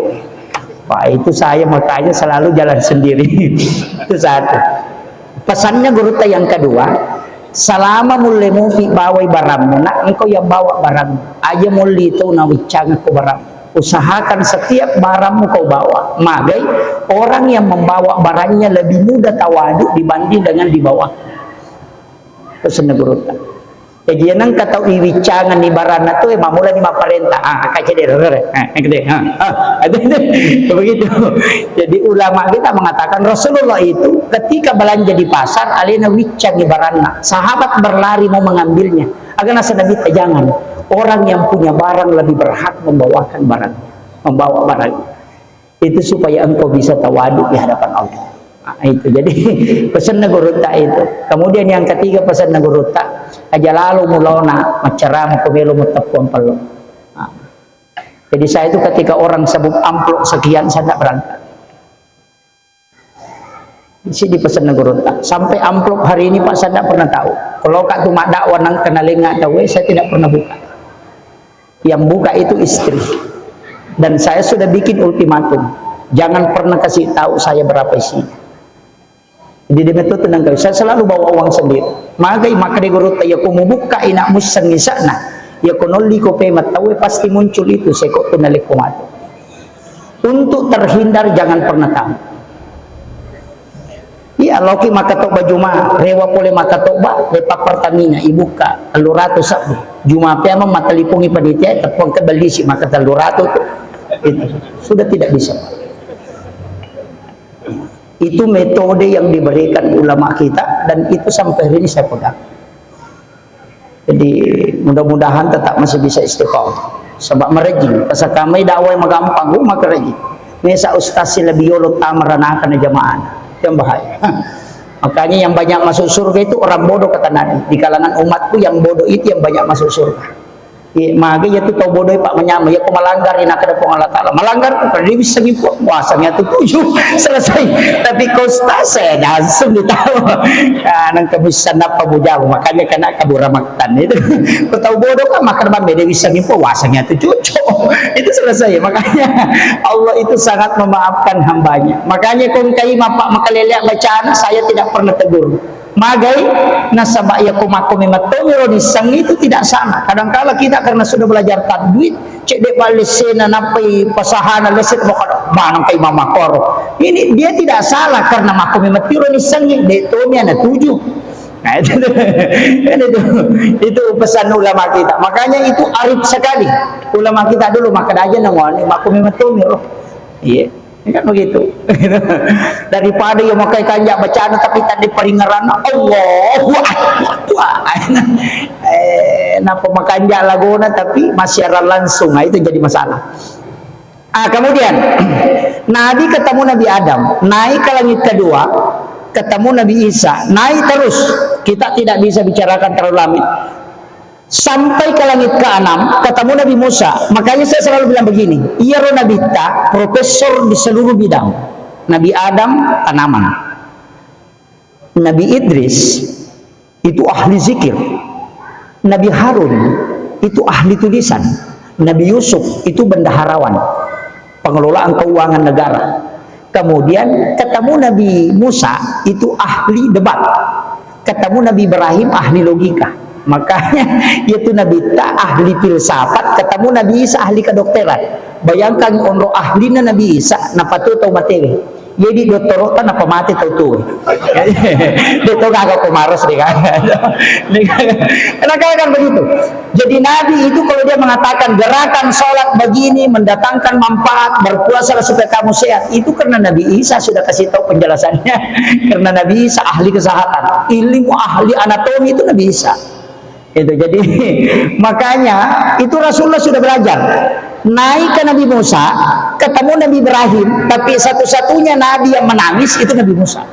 Wah itu saya makanya selalu jalan sendiri. Itu satu. Pesannya guru yang kedua, selama mulai mufi bawai barangmu, nak engkau yang bawa barang, aja mulai itu nawicang aku barang. Usahakan setiap barangmu kau bawa. Magai orang yang membawa barangnya lebih mudah tawadu dibanding dengan dibawa. Pesan guru. Jadi nang kata iwicangan di barana tu emang mulai di maparenta. Kaca dia begitu. Jadi ulama kita mengatakan Rasulullah itu ketika belanja di pasar alina wicang di barana. Sahabat berlari mau mengambilnya. Agar nasa Nabi jangan. Orang yang punya barang lebih berhak membawakan barang, membawa barang. Itu supaya engkau bisa tawadu di hadapan Allah. Itu jadi pesan nagurutta itu. Kemudian yang ketiga pesan nagurutta, aja lalu mulona macerama pemilu mutapun perlu. Jadi saya itu ketika orang sebut amplop sekian saya tidak berangkat. Di sini pesan nagurutta. Sampai amplop hari ini Pak saya tidak pernah tahu. Kalau kak tu mak dakwah nang kenalinga tahu, saya tidak pernah buka. Yang buka itu istri. Dan saya sudah bikin ultimatum, jangan pernah kasih tahu saya berapa isinya. Jadi dia itu tenang kali. Saya selalu bawa uang sendiri. Maka di guru ya aku mau buka inak musang di sana. Ya aku noli ko pemat tahu pasti muncul itu saya kok penalik komato. Untuk terhindar jangan pernah tahu. Iya, loki maka toba juma rewa pole maka toba lepa pertamina ibuka teluratu sabu juma pe ama matalipungi panitia tepung kebalisi maka teluratu itu sudah tidak bisa. Itu metode yang diberikan ulama kita dan itu sampai hari ini saya pegang. Jadi mudah-mudahan tetap masih bisa istiqomah. Sebab merejing, pasal kami dakwah yang magampang, maka rejing. Mesa ustaz sila biolog tamarana kana jamaah. Itu yang bahaya. Makanya yang banyak masuk surga itu orang bodoh kata Nabi. Di kalangan umatku yang bodoh itu yang banyak masuk surga. Maka ya tu tahu bodoh pak menyama ya ko malanggar ina kada pong Allah Taala. Malanggar ko kada bisa gipo puasanya tu 7 selesai. Tapi kostas saya langsung ditahu. Nang kamisan apa bujaw makanya kena kaburamaktan itu. Ko tahu bodoh kan makan bambe dia bisa gipo puasanya tu 7. Itu selesai. Makanya Allah itu sangat memaafkan hambanya. Makanya kung kay mapak makalelek bacaan saya tidak pernah tegur. Magai nasaba ya kumakum matumiro di sang itu tidak sama. Kadang-kala kita karena sudah belajar tajwid, cek dek balesena napai pasahana leset manang kay mama koro. Ini dia tidak salah karena makum matiro di sang dek tomia na 7. Nah itu pesan ulama kita. Makanya itu arif sekali. Ulama kita dulu makan aja nangwani makum matumiro. Iya. Kan begitu. Daripada yang makai kanjak bacaan tapi tadi peringaran Allahu Akbar. Napa makanjak lagona tapi masyarat langsung. Nah, itu jadi masalah. Kemudian Nabi ketemu Nabi Adam, naik ke langit kedua, ketemu Nabi Isa, naik terus. Kita tidak bisa bicarakan terlalu lama. Sampai ke langit ke-6 ketemu Nabi Musa. Makanya saya selalu bilang begini, iya Nabi ta profesor di seluruh bidang. Nabi Adam tanaman, Nabi Idris itu ahli zikir, Nabi Harun itu ahli tulisan, Nabi Yusuf itu bendaharawan, pengelolaan keuangan negara. Kemudian ketemu Nabi Musa itu ahli debat, ketemu Nabi Ibrahim ahli logika. Makanya yaitu Nabi ta ahli filsafat, ketemu Nabi Isa ahli kedokteran. Bayangkan onro ahlina Nabi Isa napatu tau materi. Jadi doktor kan apa mati tau tuh. Itu kagak kumaros deh kan. Kenapa kan begitu? Jadi Nabi itu kalau dia mengatakan gerakan sholat begini mendatangkan manfaat, berpuasa supaya kamu sehat, itu karena Nabi Isa sudah kasih tahu penjelasannya. Karena Nabi Isa ahli kesehatan, ilmu ahli anatomi itu Nabi Isa. Itu jadi makanya itu Rasulullah sudah belajar. Naik ke Nabi Musa, ketemu Nabi Ibrahim, tapi satu-satunya Nabi yang menangis itu Nabi Musa.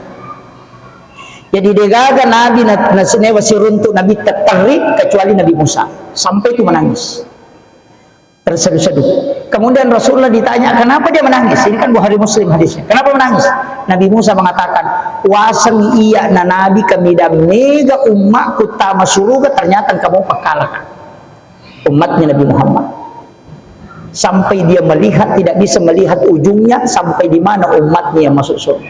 Jadi degaga Nabi nasinewa siruntuk Nabi tertarik kecuali Nabi Musa, sampai itu menangis, terseduh-seduh. Kemudian Rasulullah ditanya kenapa dia menangis. Ini kan Bukhari Muslim hadisnya. Kenapa menangis? Nabi Musa mengatakan, wasang iya na Nabi kami mega umat kutama suruga, ternyata kamu pakalkan umatnya Nabi Muhammad. Sampai dia melihat, tidak bisa melihat ujungnya sampai di mana umatnya yang masuk surga.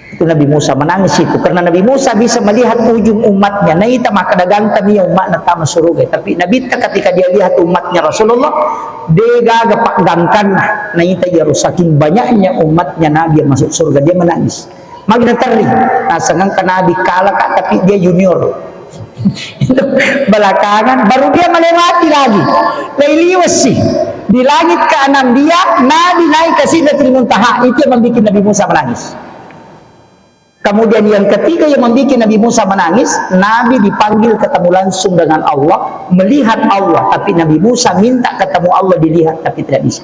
Itu Nabi Musa menangis itu karena Nabi Musa bisa melihat ujung umatnya. Nah itu maka dagang kami yang umat natama surga. Tapi Nabi ketika dia lihat umatnya Rasulullah, dia gapak gangkan. Nah itu dia rusakin banyaknya umatnya Nabi yang masuk surga. Dia menangis. Magna teri. Nah sengang ke Nabi kalah kak, tapi dia junior. Itu belakangan baru dia melewati lagi. Lailiwas sih di langit ke-6 dia Nabi naik ke Sidratul Muntaha. Itu yang membuat Nabi Musa menangis. Kemudian yang ketiga yang membuat Nabi Musa menangis, Nabi dipanggil ketemu langsung dengan Allah, melihat Allah, tapi Nabi Musa minta ketemu Allah dilihat tapi tidak bisa.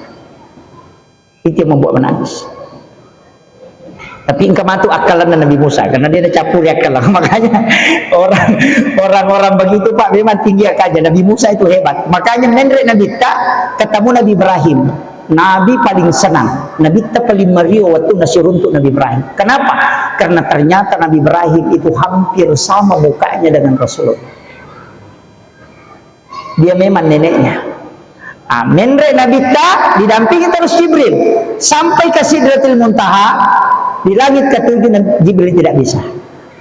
Itu yang membuat menangis. Tapi engkau matu akalan Nabi Musa karena dia ada campur akal. Makanya orang-orang begitu Pak memang tinggi akalnya. Nabi Musa itu hebat. Makanya menurut Nabi tak ketemu Nabi Ibrahim. Nabi paling senang. Nabi tak paling meriah waktu nasir untuk Nabi Ibrahim. Kenapa? Karena ternyata Nabi Ibrahim itu hampir sama mukanya dengan Rasulullah. Dia memang neneknya. Menurut Nabi tak didampingi terus Jibril sampai ke Sidratul Muntaha. Di langit ke-7 Jibril tidak bisa.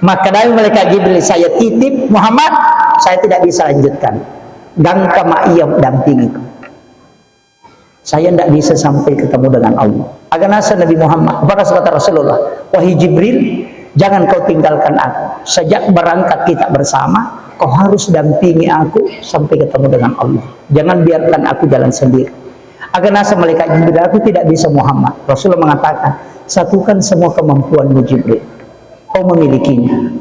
Maka dari malaikat Jibril, saya titip Muhammad, saya tidak bisa lanjutkan. Dan kamaiyam dampingiku. Saya tidak bisa sampai ketemu dengan Allah. Agar nasa Nabi Muhammad, apa kata Rasulullah? Wahai Jibril, jangan kau tinggalkan aku. Sejak berangkat kita bersama, kau harus dampingi aku sampai ketemu dengan Allah. Jangan biarkan aku jalan sendiri. Agar nasa malaikat Jibril, aku tidak bisa Muhammad. Rasulullah mengatakan, satukan semua kemampuanmu Jibril, kau memilikinya.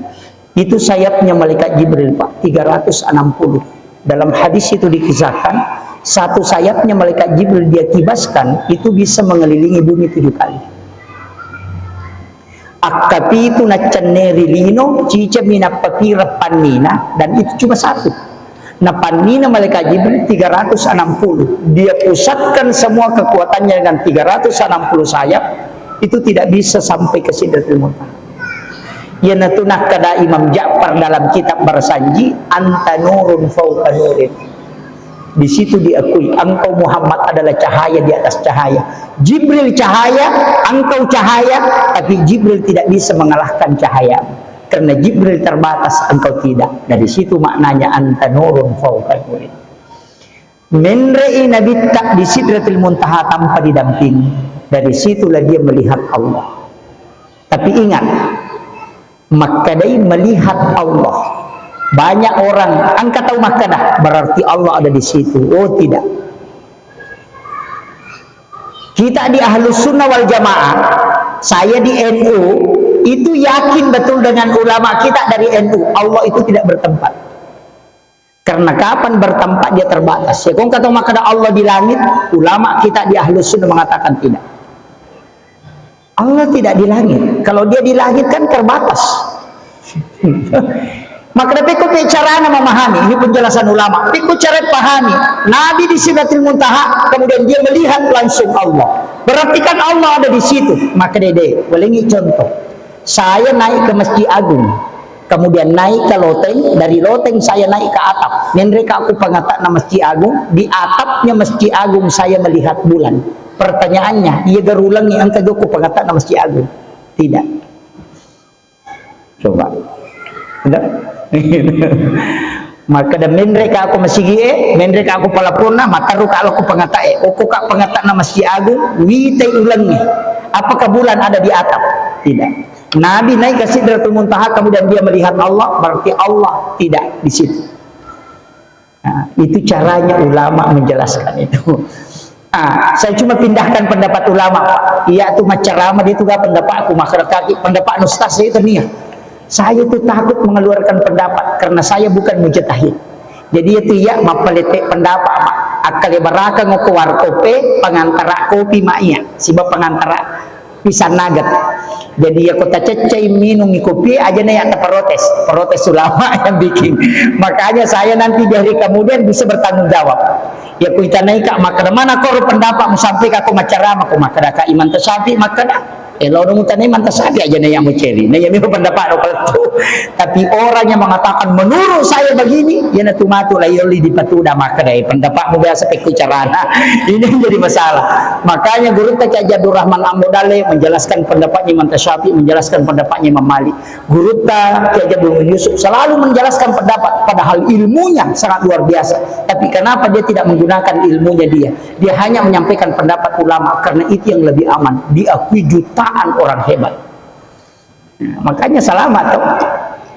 Itu sayapnya malaikat Jibril Pak, 360. Dalam hadis itu dikisahkan, satu sayapnya malaikat Jibril dia kibaskan, itu bisa mengelilingi bumi 7 kali. Akapi itu nacaneri lino, cica minapapira panina, dan itu cuma satu. Nah panina malaikat Jibril 360. Dia pusatkan semua kekuatannya dengan 360 sayap, itu tidak bisa sampai ke Sidratul Muntaha. Yana tunah kada Imam Ja'far dalam kitab bersanji, anta nurun fauqa nurin. Di situ diakui engkau Muhammad adalah cahaya di atas cahaya. Jibril cahaya, engkau cahaya, tapi Jibril tidak bisa mengalahkan cahaya. Karena Jibril terbatas, engkau tidak. Dari situ maknanya anta nurun fauqa nurin. Men ra'i nabitta di Sidratul Muntaha tanpa didampingi. Dari situlah dia melihat Allah. Tapi ingat, Makkadah melihat Allah. Banyak orang angkat tahu Makkadah berarti Allah ada di situ. Oh tidak. Kita di Ahlus Sunnah wal Jamaah, saya di NU, itu yakin betul dengan ulama kita dari NU, Allah itu tidak bertempat. Karena kapan bertempat dia terbatas. Ya kau kata Makkadah Allah di langit, ulama kita di Ahlus Sunnah mengatakan tidak. Allah tidak di langit. Kalau dia di langit kan terbatas. Maka piku cara memahami, ini penjelasan ulama. Piku cara pahami. Nabi di Sidratul Muntaha, kemudian dia melihat langsung Allah. Berarti kan Allah ada di situ. Maka dede, boleh contoh. Saya naik ke Masjid Agung, kemudian naik ke loteng, dari loteng saya naik ke atap. Mereka aku pengatak nama Masjid Agung, di atapnya Masjid Agung saya melihat bulan. Pertanyaannya, ia gerulangi angka aku pengatak nama Masjid Agung? Tidak. Coba. Tidak. Maka dan mereka aku masih mereka aku palapurna mataru kalau aku pengatai aku kak pengatak nama Masjid Agung witai ulangi apakah bulan ada di atap? Tidak. Nabi naik ke Sidratul Muntaha kemudian dia melihat Allah, berarti Allah tidak di situ. Nah, itu caranya ulama menjelaskan itu. Saya cuma pindahkan pendapat ulama. Iya tuh macarama dia tuh gak pendapat aku makar kaki pendapat ustaz itu nih. Saya itu takut mengeluarkan pendapat karena saya bukan mujtahid. Jadi itu ya mapalete pendapat akale baraka ngoko warkope pengantara kopi maiya siba pengantara pisan nagat. Jadi ya kota cecai minum kopi aja nih ada protes ulama yang bikin. Makanya saya nanti di hari kemudian bisa bertanggung jawab. Ya kuita naik maka mana kau pendapat mau sampai aku macarama aku maka ka iman tasabi maka kalau orang mutanai mantas saja aja yang mencari, nah yang pendapat itu. Tapi orang yang mengatakan menurut saya begini, ya natu matu layoli di patuda maka dari pendapatmu biasa peku carana. Ini menjadi masalah. Makanya guru tak Abdul Rahman Amudale menjelaskan pendapatnya Imam Tasyafi, menjelaskan pendapatnya Imam Malik. Guru tak Abdul Yusuf selalu menjelaskan pendapat, padahal ilmunya sangat luar biasa. Tapi kenapa dia tidak menggunakan ilmunya dia? Dia hanya menyampaikan pendapat ulama karena itu yang lebih aman. Diakui jutaan orang hebat. Nah, makanya selamat tuh.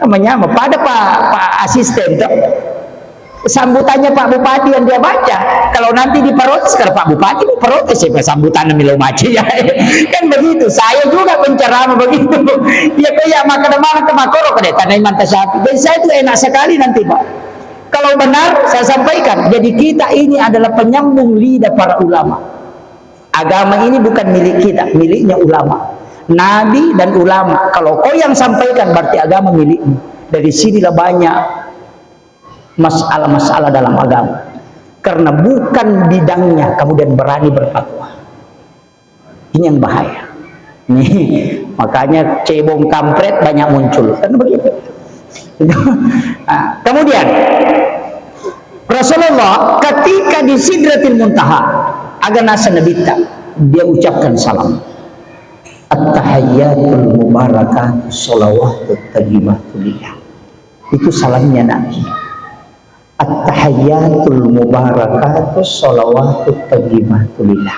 Namanya pada Pak Asisten tuh. Sambutannya Pak Bupati yang dia baca. Kalau nanti diprotes kalau Pak Bupati diprotes ya sambutannya Milo Maci ya. Kan begitu. Saya juga penceramah begitu. Ya kayak maka mana ke Makoro ke tanah Mantasyafi. Dan saya itu enak sekali nanti Pak. Kalau benar saya sampaikan. Jadi kita ini adalah penyambung lidah para ulama. Agama ini bukan milik kita, miliknya ulama. Nabi dan ulama. Kalau kau yang sampaikan berarti agama milikmu. Dari sinilah banyak masalah-masalah dalam agama. Karena bukan bidangnya kemudian berani berfatwa. Ini yang bahaya. Nih, makanya cebong kampret banyak muncul. Kan begitu. Nah, kemudian Rasulullah ketika di Sidratul Muntaha aganasa nabita dia ucapkan salam. At-tahiyyatul mubarakatuh sholawatut tayyibatulillah. Itu salamnya Nabi. At-tahiyyatul mubarakatuh sholawatut tayyibatulillah.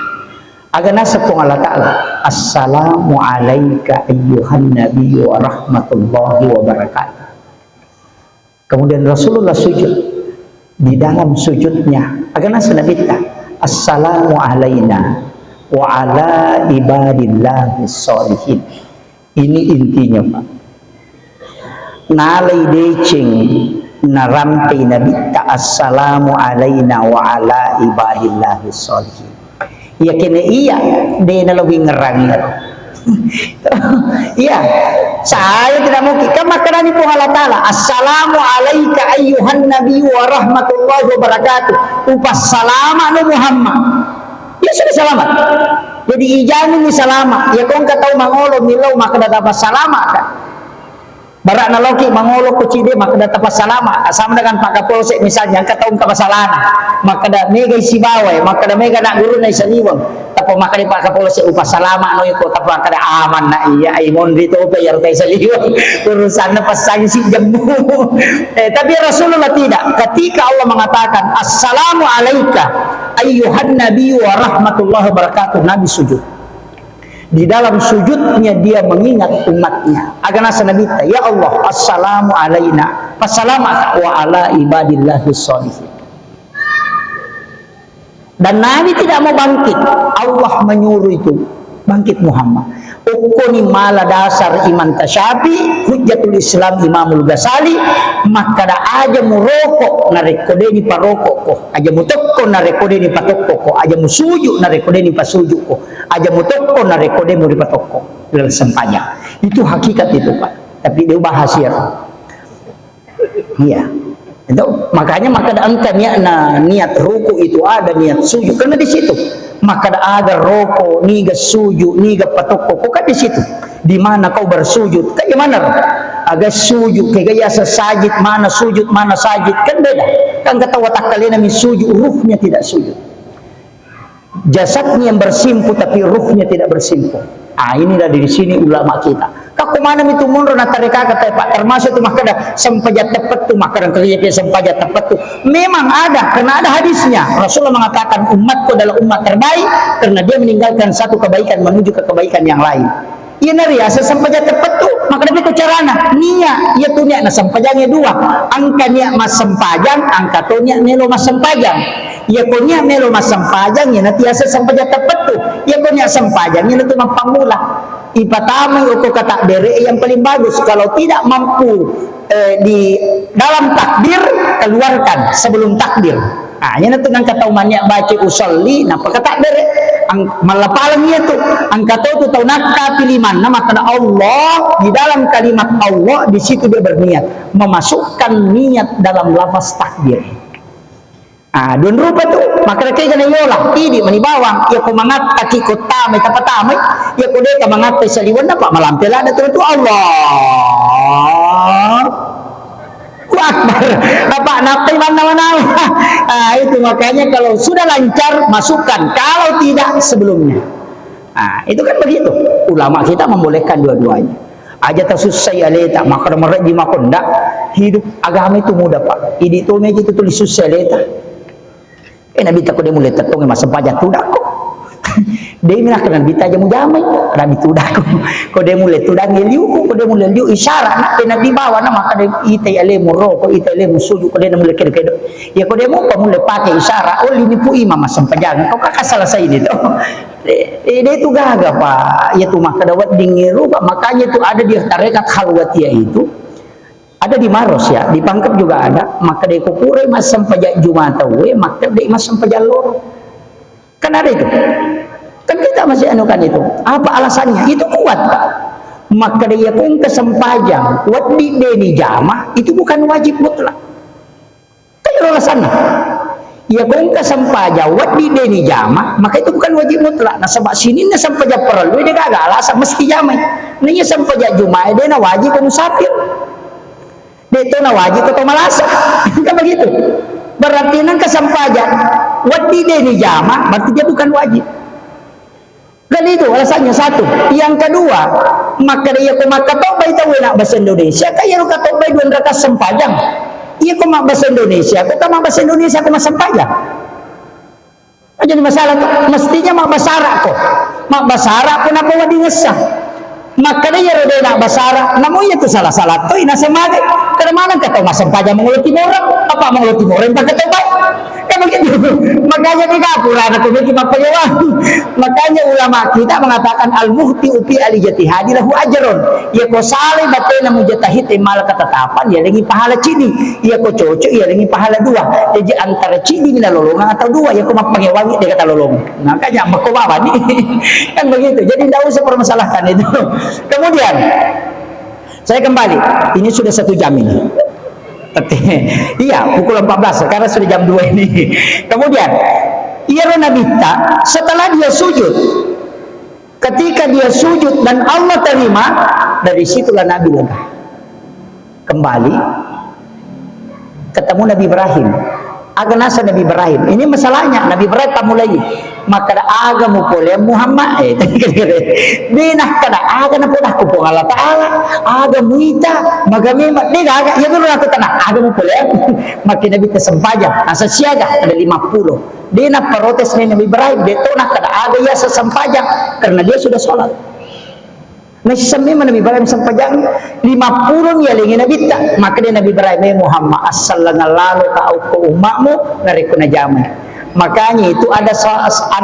Aganasa pun Allah Ta'ala. Assalamu alaika ayyuhan nabiyyu wa rahmatullahi wa barakatuh. Kemudian Rasulullah sujud. Di dalam sujudnya aganasa nabita. Assalamu alaina wa ala ibadillahis sholihin. Ini intinya Pak. Nalai decing narampi nabi ta assalamu alaina wa ala ibadillahi sholihin. Ya kena iya dia lebih ngerang. Iya, saya tidak mungkin. Kan makanan itu Allah Ta'ala. Assalamu alaika ayyuhan nabi wa rahmatullahi wa barakatuh. Upas salama nu Muhammad. Ya sudah selamat. Jadi ijamin ni selamat. Ya kau tahu mangolo milau maka dapat selamat kan. Barak naloki mangolo kucide maka dapat selamat. Sama dengan Pak Kapolsek misalnya kau tahu kapasalan. Maka da mega isi bawai, maka da mega nak guru na isaliwang. Tapo maka di Pak Kapolsek upas selamat no iko tapo maka da aman na iya ay mon dito pa yar tay saliwang. Urusan na pasang si jamu. Tapi Rasulullah tidak. Ketika Allah mengatakan assalamu alaika ayyuhan nabi wa rahmatullahi wa barakatuh, Nabi sujud. Di dalam sujudnya dia mengingat umatnya. Aganasa Nabi, ya Allah, assalamu alaina, wassalamaka wa ala ibadillahi sholihin. Dan Nabi tidak mau bangkit. Allah menyuruh itu bangkit Muhammad. Ukuni mala dasar iman tasyabi hujjatul Islam Imamul Ghazali, maka da aja mu rokok na rekode ni parokok ko, aja mu tokko na rekode ni patokko ko, aja mu suju na rekode ni pasuju ko, aja mu tokko na rekode mu patokko dalam sempanya. Itu hakikat itu Pak, tapi dia bahas ya. Iya. Itu makanya maka da angka niat ruku itu ada, niat sujud karena di situ. Maka ada roko, niga sujud, niga patokko, kok kan di situ. Di mana kau bersujud? Kayak mana? Agak sujud, kayak gaya sesajid, mana sujud, mana sajid, kan beda. Kan kata watak kalian min sujud, ruhnya tidak sujud. Jasadnya yang bersimpu tapi ruhnya tidak bersimpu. Ah, ini dari sini ulama kita. Kako mana itu mundur na tarika kata Pak, termasuk itu makada sempajat tepat tu makaran kerja sempajat tepat tu. Memang ada, karena ada hadisnya. Rasulullah mengatakan umatku adalah umat terbaik karena dia meninggalkan satu kebaikan menuju ke kebaikan yang lain. Iya nari asa sempajat tepat tu, maka demi carana niat ia tu niat na sempajangnya dua. Angka niat mas sempajang, angka tu niat melo mas sempajang. Ia punya melo mas sempajang, ia nanti asa sempajat tepat tu. Ia punya sempajang, ia nanti mampamula. Ipatama uko kata dere yang paling bagus. Kalau tidak mampu di dalam takbir, keluarkan sebelum takbir. Nah, ini nanti kata umannya baca usolli, napa kata dere ang malapalangnya tu angka tu tahu nak pilihan nama kata Allah di dalam kalimat Allah di situ dia berniat memasukkan niat dalam lafaz takbir. Ah, don rupa tu maka kay kana yola idi manibawang ya ko mangat taki ko tamay tapatamay ya ko de ka mangat sa liwan na pa malampela na tu Allah Akbar. Bapak napay mana-mana. Ah, itu makanya kalau sudah lancar masukkan, kalau tidak sebelumnya. Ah, itu kan begitu. Ulama kita membolehkan dua-duanya. Aja tasusai aleta maka meraji makonda hidup agama itu mudah Pak. Ini tu meji itu tulis susai aleta. Nabi tak kau mulai tertong masa pajak tudak ko. Dia mina kena bita jamu jamai, Nabi tudak ko. Kau dia mulai tudak ngeliu, kau dia mulai liu isyarat nak Nabi bawa nama kau itai ale muro, kau itai ale musuju, kau dia mulai kedo. Ya kau dia mau mulai pakai isyarat. Oh ini pu imam masa pajak. Kau kakak salah saya itu. Dia itu gagah Pak. Ya tu maka dawat dingiru Pak. Makanya tu ada di tarekat khalwatiyah itu. Ada di Maros ya, di Pangkep juga ada. Maka dia kupure mas sampajak Jumat we, maka dia mas sampajak loro. Kan ada itu. Kan kita masih anukan itu. Apa alasannya? Itu kuat Pak. Maka dia pun kesempajang. Wat di deni jama itu bukan wajib mutlak. Kayak alasannya. Ya kung kesempajang wat di deni jama, maka itu bukan wajib mutlak. Nah sebab sini na sampajak perlu dia gak alasan mesti jamai. Nih sampajak Jumat dia na wajib musafir. Dia itu na wajib atau malasa. Kan begitu. Berarti nang kesempajan wadi deni jama berarti dia bukan wajib. Dan itu alasannya satu. Yang kedua, maka dia ko makatobay tahu nak bahasa Indonesia kaya ro katobay duan raka sempajang. Iya ko mak bahasa Indonesia, ko tama bahasa Indonesia ko masempajang. Jadi masalah tu mestinya mak basara ko. Mak basara ko na ko wadi ngesah. Maka dia rode nak basara, namun itu salah-salah tu ina semagai. Karena mana kata masa pajak mengulut timur, apa mengulut timur yang tak kata baik. Kan begitu. Makanya di kapura na tumiki mapayawang. Makanya ulama kita mengatakan al-muhti upi alijatihadi lahu ajron. Ya ko sale batay na mujatahid mal katatapan ya lengi pahala cini. Ya ko cocok ya lengi pahala dua. Jadi antara cini na lolongan atau dua ya ko mapangawangi dia kata lolong. Makanya makubawa nih. Kan begitu. Jadi tidak usah permasalahkan itu. Kemudian saya kembali. Ini sudah 1 jam ini. Iya, pukul 14 sekarang sudah jam 2 ini. Kemudian ia Nabita setelah dia sujud, ketika dia sujud dan Allah terima, dari situlah Nabi lega. Kembali ketemu Nabi Ibrahim. Aganasa Nabi Ibrahim. Ini masalahnya Nabi Ibrahim mulai maka agamu pole Muhammad dinah kada aga na pula ko po Allah Taala agamu ita magami dinah aga ya dulu aku tanah agamu pole makin Nabi tersampaikan asa siaga ada 50 dinah protes ni Nabi Ibrahim deto nak kada aga ya sesampaikan karena dia sudah sholat. Masih sampai mana Nabi Ibrahim sampaikan 50 ya lagi Nabi tak maka dia Nabi Ibrahim Muhammad assallallahu ta'ala ke umatmu dari kuna jamai. Makanya itu ada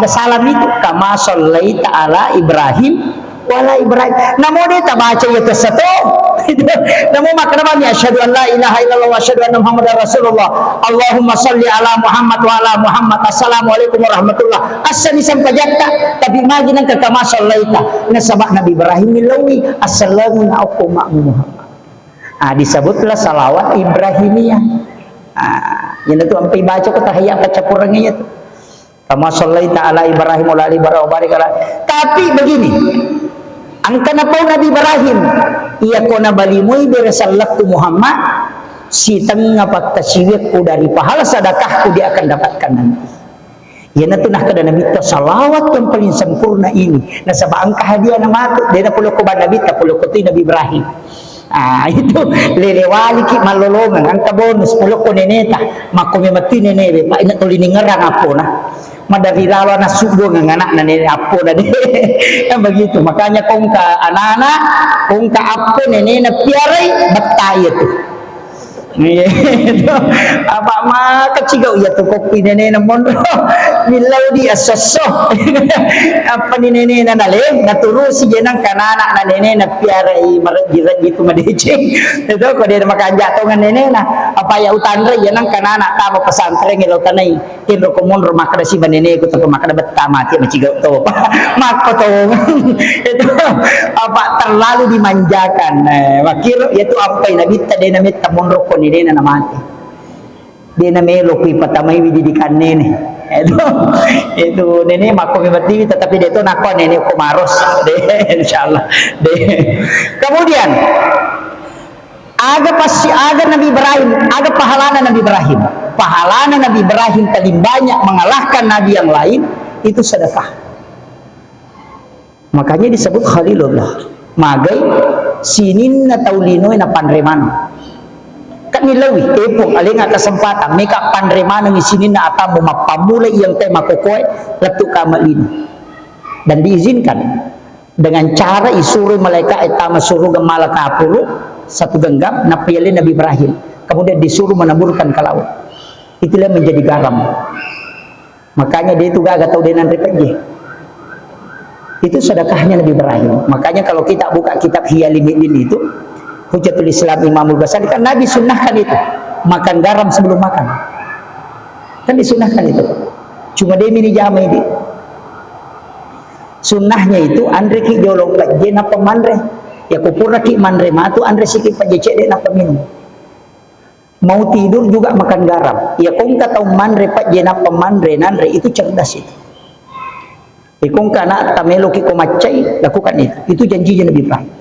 salam itu kama sallaita ala Ibrahim wala Ibrahim. Namun dia tak baca itu satu. Namun maka namanya asyhadu an la ilaha illallah wa asyhadu anna Muhammadar Rasulullah. Allahumma salli ala Muhammad wa ala Muhammad. Assalamualaikum warahmatullah. Asani sampai jakta tapi magi nang kama sallaita. Nasabak Nabi Ibrahim milawi assalamu alaikum Muhammad. Disebutlah salawat Ibrahimiyah. Yang itu sampai baca ke tahiyat kecapurangnya itu. Kama sallaita ala Ibrahim wa ala Ibrahim. Tapi begini, angkana po Nabi Ibrahim, iya ko na balimoy birasalak tu Muhammad, si tengah pagtasiwik ko dari pahala sedekahku dia akan dapatkan nanti. Yan na tunah kada Nabi ta salawat yang paling sempurna ini. Na sa baang kahadian na mato, di na pulo ko ba Nabi ta pulo ko ti Nabi Ibrahim. Itu lelewali ki malolongan ang kabonus pulo ko neneta makumimati nenebe pa ina tuli ningerang apo na madari lawa na subo ng anak na nene apo na de yang begitu makanya kung ka anak kung ka apo nene na piaray batay itu apa ma kacigaw ya to kopi nene na mondo milaw di asoso apa ni nene na nale naturo si jenang kanana na nene na piaray marjiran gitu madecing itu ko dia makanja tongan nene na apa ya utanre jenang kanana tama pesantren ngelo tanay kinro ko mon rumah kada si nene ko to makada betta mati macigaw to makoto itu apa terlalu dimanjakan wakil yaitu ampai nabi tade namit tamonro ko ni na mati dia na melo ko ipatamay wididikan nene itu nene makomibati tetapi dia itu nakon nene kumaros insyaallah kemudian ada Nabi Ibrahim ada pahalana Nabi Ibrahim paling banyak mengalahkan nabi yang lain itu sedekah makanya disebut Khalilullah magai sinin na taulinoy na panremano nilawi epok alinga kesempatan meka panremana ni sini na atamu mapamulai yang tema kokoy letuk kamalino dan diizinkan dengan cara isuri malaikat etama suruh gemala kapulu satu genggam napiyali Nabi Ibrahim kemudian disuruh menaburkan ke laut itulah menjadi garam makanya dia itu gak tahu dengan repetje itu sedekahnya Nabi Ibrahim makanya kalau kita buka kitab Hiyalimin itu Hujatul Islam Imamul Ghazali kan Nabi sunnahkan itu makan garam sebelum makan kan disunahkan itu cuma dia mini jama ini sunnahnya itu andre ki jolong lagi napa mandre ya kupurna ki mandre matu andre sikit pajecek dek napa minum mau tidur juga makan garam ya kong kata mandre pak napa mandre nandre itu cerdas itu kong kana tamelo ki komacai lakukan itu janjinya Nabi Ibrahim.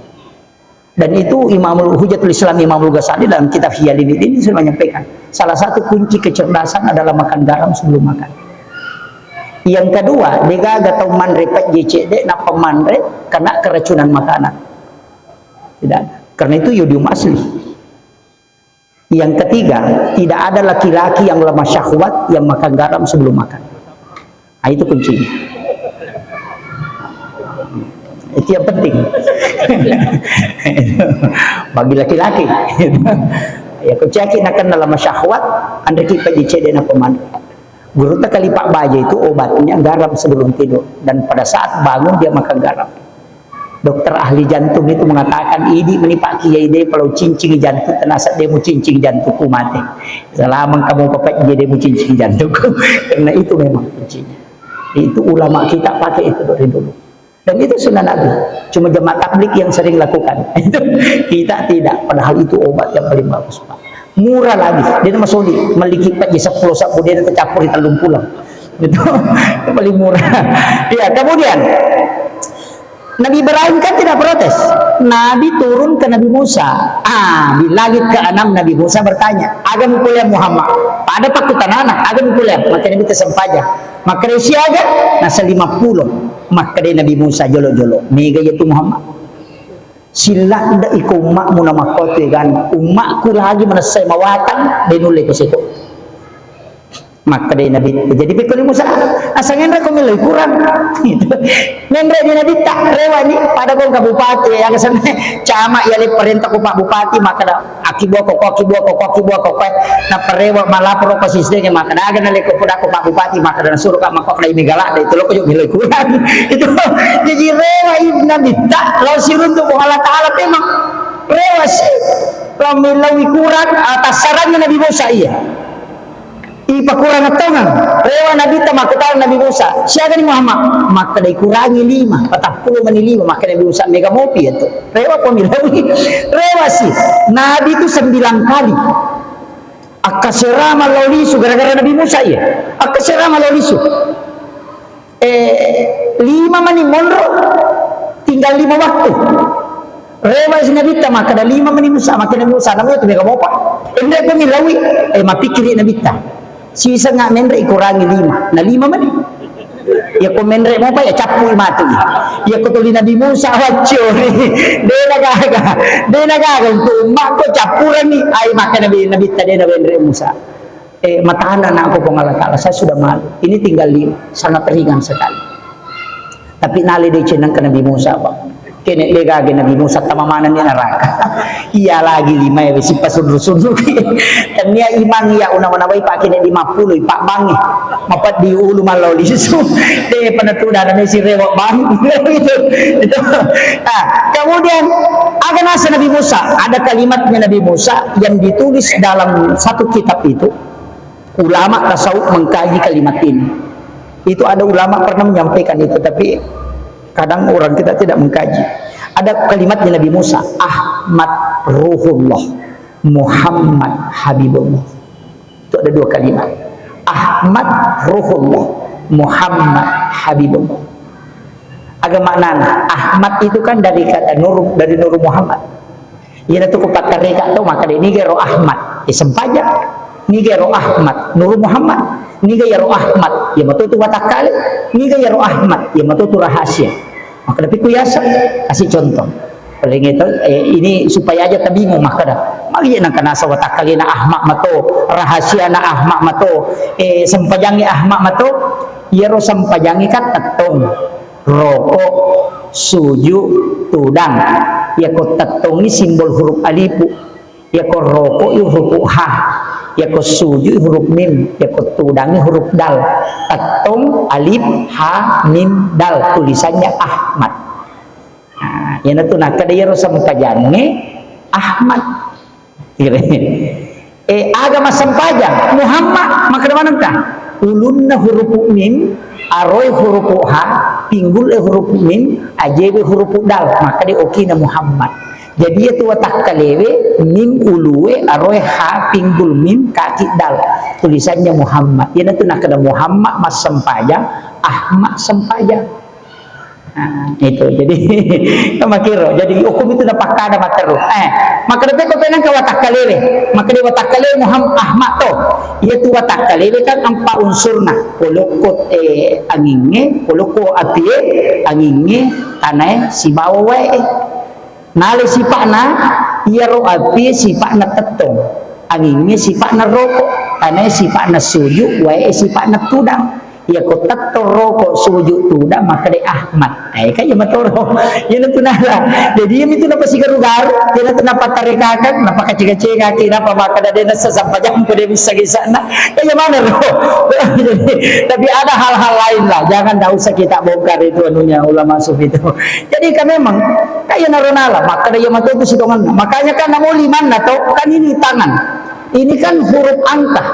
Dan itu Imamul Hujatul Islam Imamul Ghazali dalam kitab Hiyalimin ini sudah menyampaikan salah satu kunci kecerdasan adalah makan garam sebelum makan. Yang kedua, dia atau mandre pak JCD na pemandre kena keracunan makanan. Tidak ada. Karena itu yodium asli. Yang ketiga, tidak ada laki-laki yang lemah syahwat yang makan garam sebelum makan. Nah, itu kuncinya. Itu yang penting bagi laki-laki ya kucaki nakan dalam syahwat anda kita dicede na pemandu Guru tak kali Pak Baja itu obatnya garam sebelum tidur, dan pada saat bangun dia makan garam. Dokter ahli jantung itu mengatakan, ini menipak kiai dia kalau cincin jantung tenasa dia mau cincin jantungku mati. Selama kamu pakai dia mau cincin jantungku. Karena itu memang kuncinya. Itu ulama kita pakai itu dari dulu. Dan itu sunnah Nabi. Cuma jemaah tabligh yang sering lakukan. Itu kita tidak. Padahal itu obat yang paling bagus, Pak. Murah lagi. Dia nama soli. Meliki Pak 10 sapu dia tercampur di talung pulang. Itu paling murah. Ya, kemudian Nabi Ibrahim kan tidak protes. Nabi turun ke Nabi Musa. Di langit ke-6 Nabi Musa bertanya, agam kuliah Muhammad. Pada pakutan anak, agam kuliah. Maka Nabi tersempaja. Maka dia siaga, nasa 50. Maka dia Nabi Musa jolo-jolo. Mega yaitu Muhammad. Sila nda iko umakmu nama kau kan. Umakku lagi menasai mawatan. Dia nulis ke situ. Maka dia Nabi jadi pikul Musa asal ngendra kau milih kurang gitu. Ngendra dia Nabi tak rewa ni pada kau kabupati yang sana camak ya perintah ku Pak Bupati maka akibuah kok na perewa malapor ko sistemnya maka ada nali ko pada ku Pak Bupati maka dan suruh kak maka kau galak dah itu lo kau milih kurang itu jadi rewa ibn Nabi tak kalau sirun tu Allah Taala memang rewa sih kalau milih kurang atas sarannya Nabi Musa iya. Ipakurang atongan rewa Nabi tamakutang Nabi Musa siaga ni Muhammad maka dikurangi 5 40 mani 5 maka Nabi Musa mega mopi itu rewa pemilawi rewa sih Nabi itu 9 kali akaserama lolisu gara-gara Nabi Musa ya akaserama lolisu 5 mani monro tinggal 5 waktu rewa si Nabi maka ada 5 mani Musa maka Nabi Musa namanya itu mega mopa endek pemilawi mapikiri Nabi sisa nggak mendre ikurangi 5 na 5 mana ya ko mendre mo pa ya capu mati ya ko tuli Nabi Musa wacuri de nagaga untuk mak ko capuran ni ay maka Nabi tadi na mendre Musa matana na ako pong Allah Ta'ala saya sudah malu ini tinggal 5 sangat ringan sekali tapi nali de cenang ke Nabi Musa Pak kene legage Nabi Musa tamamanan ni neraka iya lagi 5 ya si pasundur-sundur dan dia iman ya una-una baik pak kene 50 pak bangi mapat di ulu malau di situ de penatuda dan si rewok bang itu kemudian ada nasa Nabi Musa ada kalimatnya Nabi Musa yang ditulis dalam satu kitab itu ulama tasawuf mengkaji kalimat ini itu ada ulama pernah menyampaikan itu tapi kadang orang kita tidak mengkaji. Ada kalimatnya Nabi Musa, Ahmad Ruhullah, Muhammad Habibullah. Itu ada 2 kalimat. Ahmad Ruhullah, Muhammad Habibullah. Agak maknanya Ahmad itu kan dari kata Nur, dari Nur Muhammad. Ia itu kupat kareka tu maka ini gero Ahmad. Sempaja ni gero Ahmad Nur Muhammad. Ni gero Ahmad. Ya betul tu watakal. Ni gero Ahmad. Ya betul tu rahasia. Maka tapi kuyasa kasih contoh. Paling itu ini supaya aja tabi mau maka dah. Mari nak kanasa watakalina Ahmad mato rahasia na Ahmad mato sempajangi Ahmad mato yero sempajangi kat tetong rokok suju tudang ya ko tetong ni simbol huruf alifu ya ko rokok itu huruf ha ya ko suju huruf mim ya ko tudang huruf dal tetong alif ha mim dal tulisannya Ahmad. Nah, yan na ito na kadayaro sa magpajangi Ahmad agama sampajan Muhammad makadamanan ka ulun na huruf mim aroy huruf ha pinggul huruf mim ajebe huruf dal maka di oki na Muhammad jadi itu watak kalewe mim uluwe aroy ha pinggul mim kaki dal tulisannya Muhammad yan na ito na kada Muhammad mas sampajan Ahmad sampajan. Nah, itu jadi makiro jadi hukum itu dapat kada materu maka dapat ko penang ka watak kalewe maka di watak kalewe Muhammad Ahmad to ieu tu watak kalewe kan empat unsurna polokot anginge poloko apie anginge tanai si bawa nale sipakna ieu ro apie sipakna tetong anginge sipakna rokok tanai sipakna suju wae sipakna tudang ia ko tatoro ko sujud tu dah maka de Ahmad kaya matoro yan tu nala jadi yan itu napa sigarugar yan tu napa tarikakan napa kacika-cika kina pa maka de na sasampajang ko de bisa gisana kaya mana ro tapi ada hal-hal lain lah jangan dah usah kita bongkar itu anunya ulama sufi itu jadi kan memang kaya naronala maka de yan itu sidongan makanya kan namo liman na to kan ini tangan ini kan huruf angka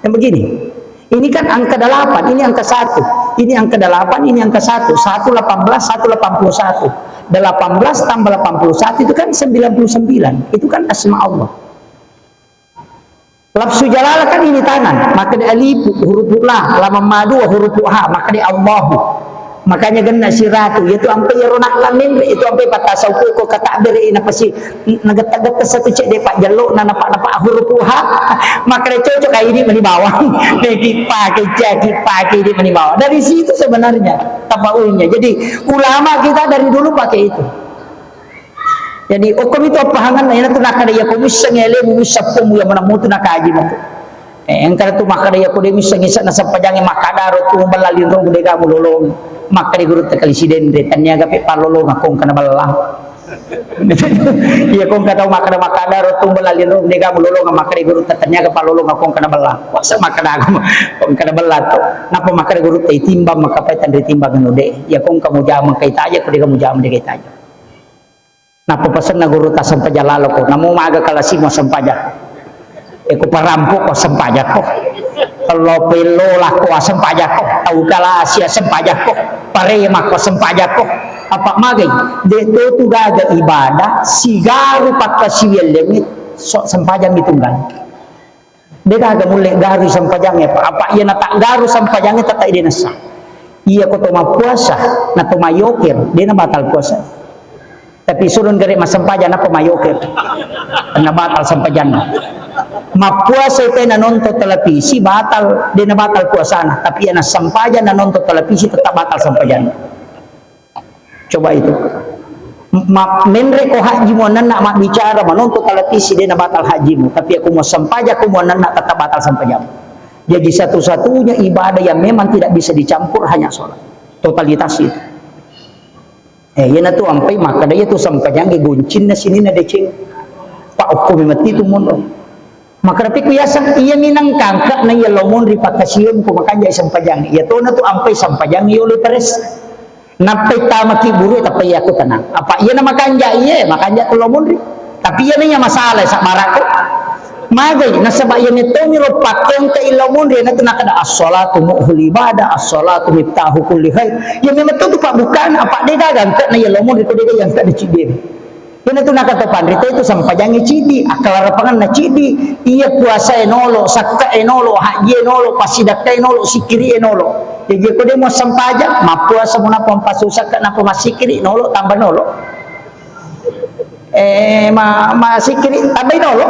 yang begini. Ini kan angka 8, ini angka 1. Ini angka 8, ini angka 1. 118, 181. 18 tambah 81 itu kan 99. Itu kan asma Allah. Lafzu jalalah kan ini tangan. Maka di alif huruf la, lam madu huruf ha, maka di Allahu. Makanya gena siratu yaitu ampe ronak lamin itu ampe patasau ko katakbir ina pasi nagat-nagat satu cek depak jaluk na napak-napak huruf ha maka cocok kayak ini meni bawang pakai di meni bawang dari situ sebenarnya tafaulnya jadi ulama kita dari dulu pakai itu jadi hukum itu pahangan na itu nakada ya ko misangele mu sapu yang mana mutu nakaji mo yang kada tu makada ya ko de misangisa na sampajange makadaro tu balalin ro gede kamu lolong maka di guru terkalisiden tanya gape palolo ngakong kana balang iya kong kataw makada rotung balalin ro nega mulolo maka di guru tanya ga palolo ngakong kana balang wasa makada kong kana balato napa maka di guru timbang maka paitan timbang node ya kong kamu jamang kay taja ko di kamu jamang di kay taja napa pasan na guru ta sampajalalo ko namo maga kalasi mo sampaja ko parampok ko sampaja ko kalau pelolah ko sampaja ko tau kala asia sampaja ko parema ko sampaja ko apa magay dito tu gaga ibadah sigaru pakasiwel lemit so sampajang ditunggal de gaga mulai garu sampajangnya apa iya nata garu sampajangnya tata ide nasa iya ko toma puasa na toma yokir dia na batal puasa tapi surun gari mas sampajang na pemayokir na batal sampajang mapuasa itu na nonton televisi batal dia na batal puasana tapi yana sampajan na nonton televisi tetap batal sampajan coba itu menre ko haji mo nan nak bicara menonton televisi dia na batal hajimu tapi aku mau sampaja aku mau nan tetap batal sampajan jadi satu-satunya ibadah yang memang tidak bisa dicampur hanya sholat totalitas itu yana tu ampai maka dia tu sampajan ge guncin na sini na decing pak hukum mati tu mon maka tapi kuyasan iya minang kangka na iya lomon ripakasyon ko makanya sampajang iya to na to ampay sampajang iyo teres napay tama kiburu tapi iya ko tanang apa iya na makanja iya makanja to lomon ri tapi iya na masalah sa marako magay nasa bayan nito miro pakyang ka ilomon ri na to nakada as-salatu mu'hul ibadah as-salatu miftahu kulli khair iya memang to pa bukan apa de dagang ka na iya lomon ri ko de yang ka dicibir yun itu nakatapan rito itu sampajangi cidi akal rapangan na cidi iya puasa enolo sakka enolo haji enolo pasidakta enolo sikiri enolo jadi ko de mo sampaja mapuasa mo na pampasusak na pumasikiri enolo tambah nolo masikiri tambah nolo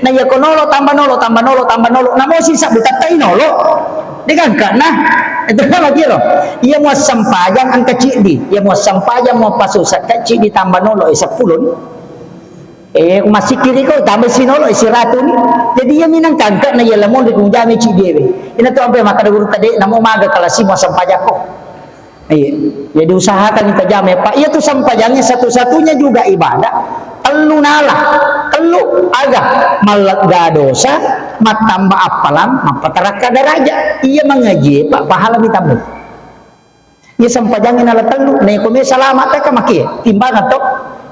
na ya ko nolo tambah nolo namo sisa butat nolo dengan karena itu lagi loh ia mau sampajang ang kacidi ia mau sampajang mau pasusat kacidi tambah nolo isa pulun masih kiri ko tambah sinolo isi ratu ni jadi ia minang kangka na ia lamon di kunjami cidi ina tu ampe maka guru tadi namo maga kalasi mau sampajak ko jadi usahakan kita jam pak ia tu sampajangnya satu-satunya juga ibadah telu nalah telu agak malaga dosa matamba apalan mapataraka daraja iya mengaji pak pahala ditambah ia sampajangin ala telu na ko me salamat ka maki timbang atok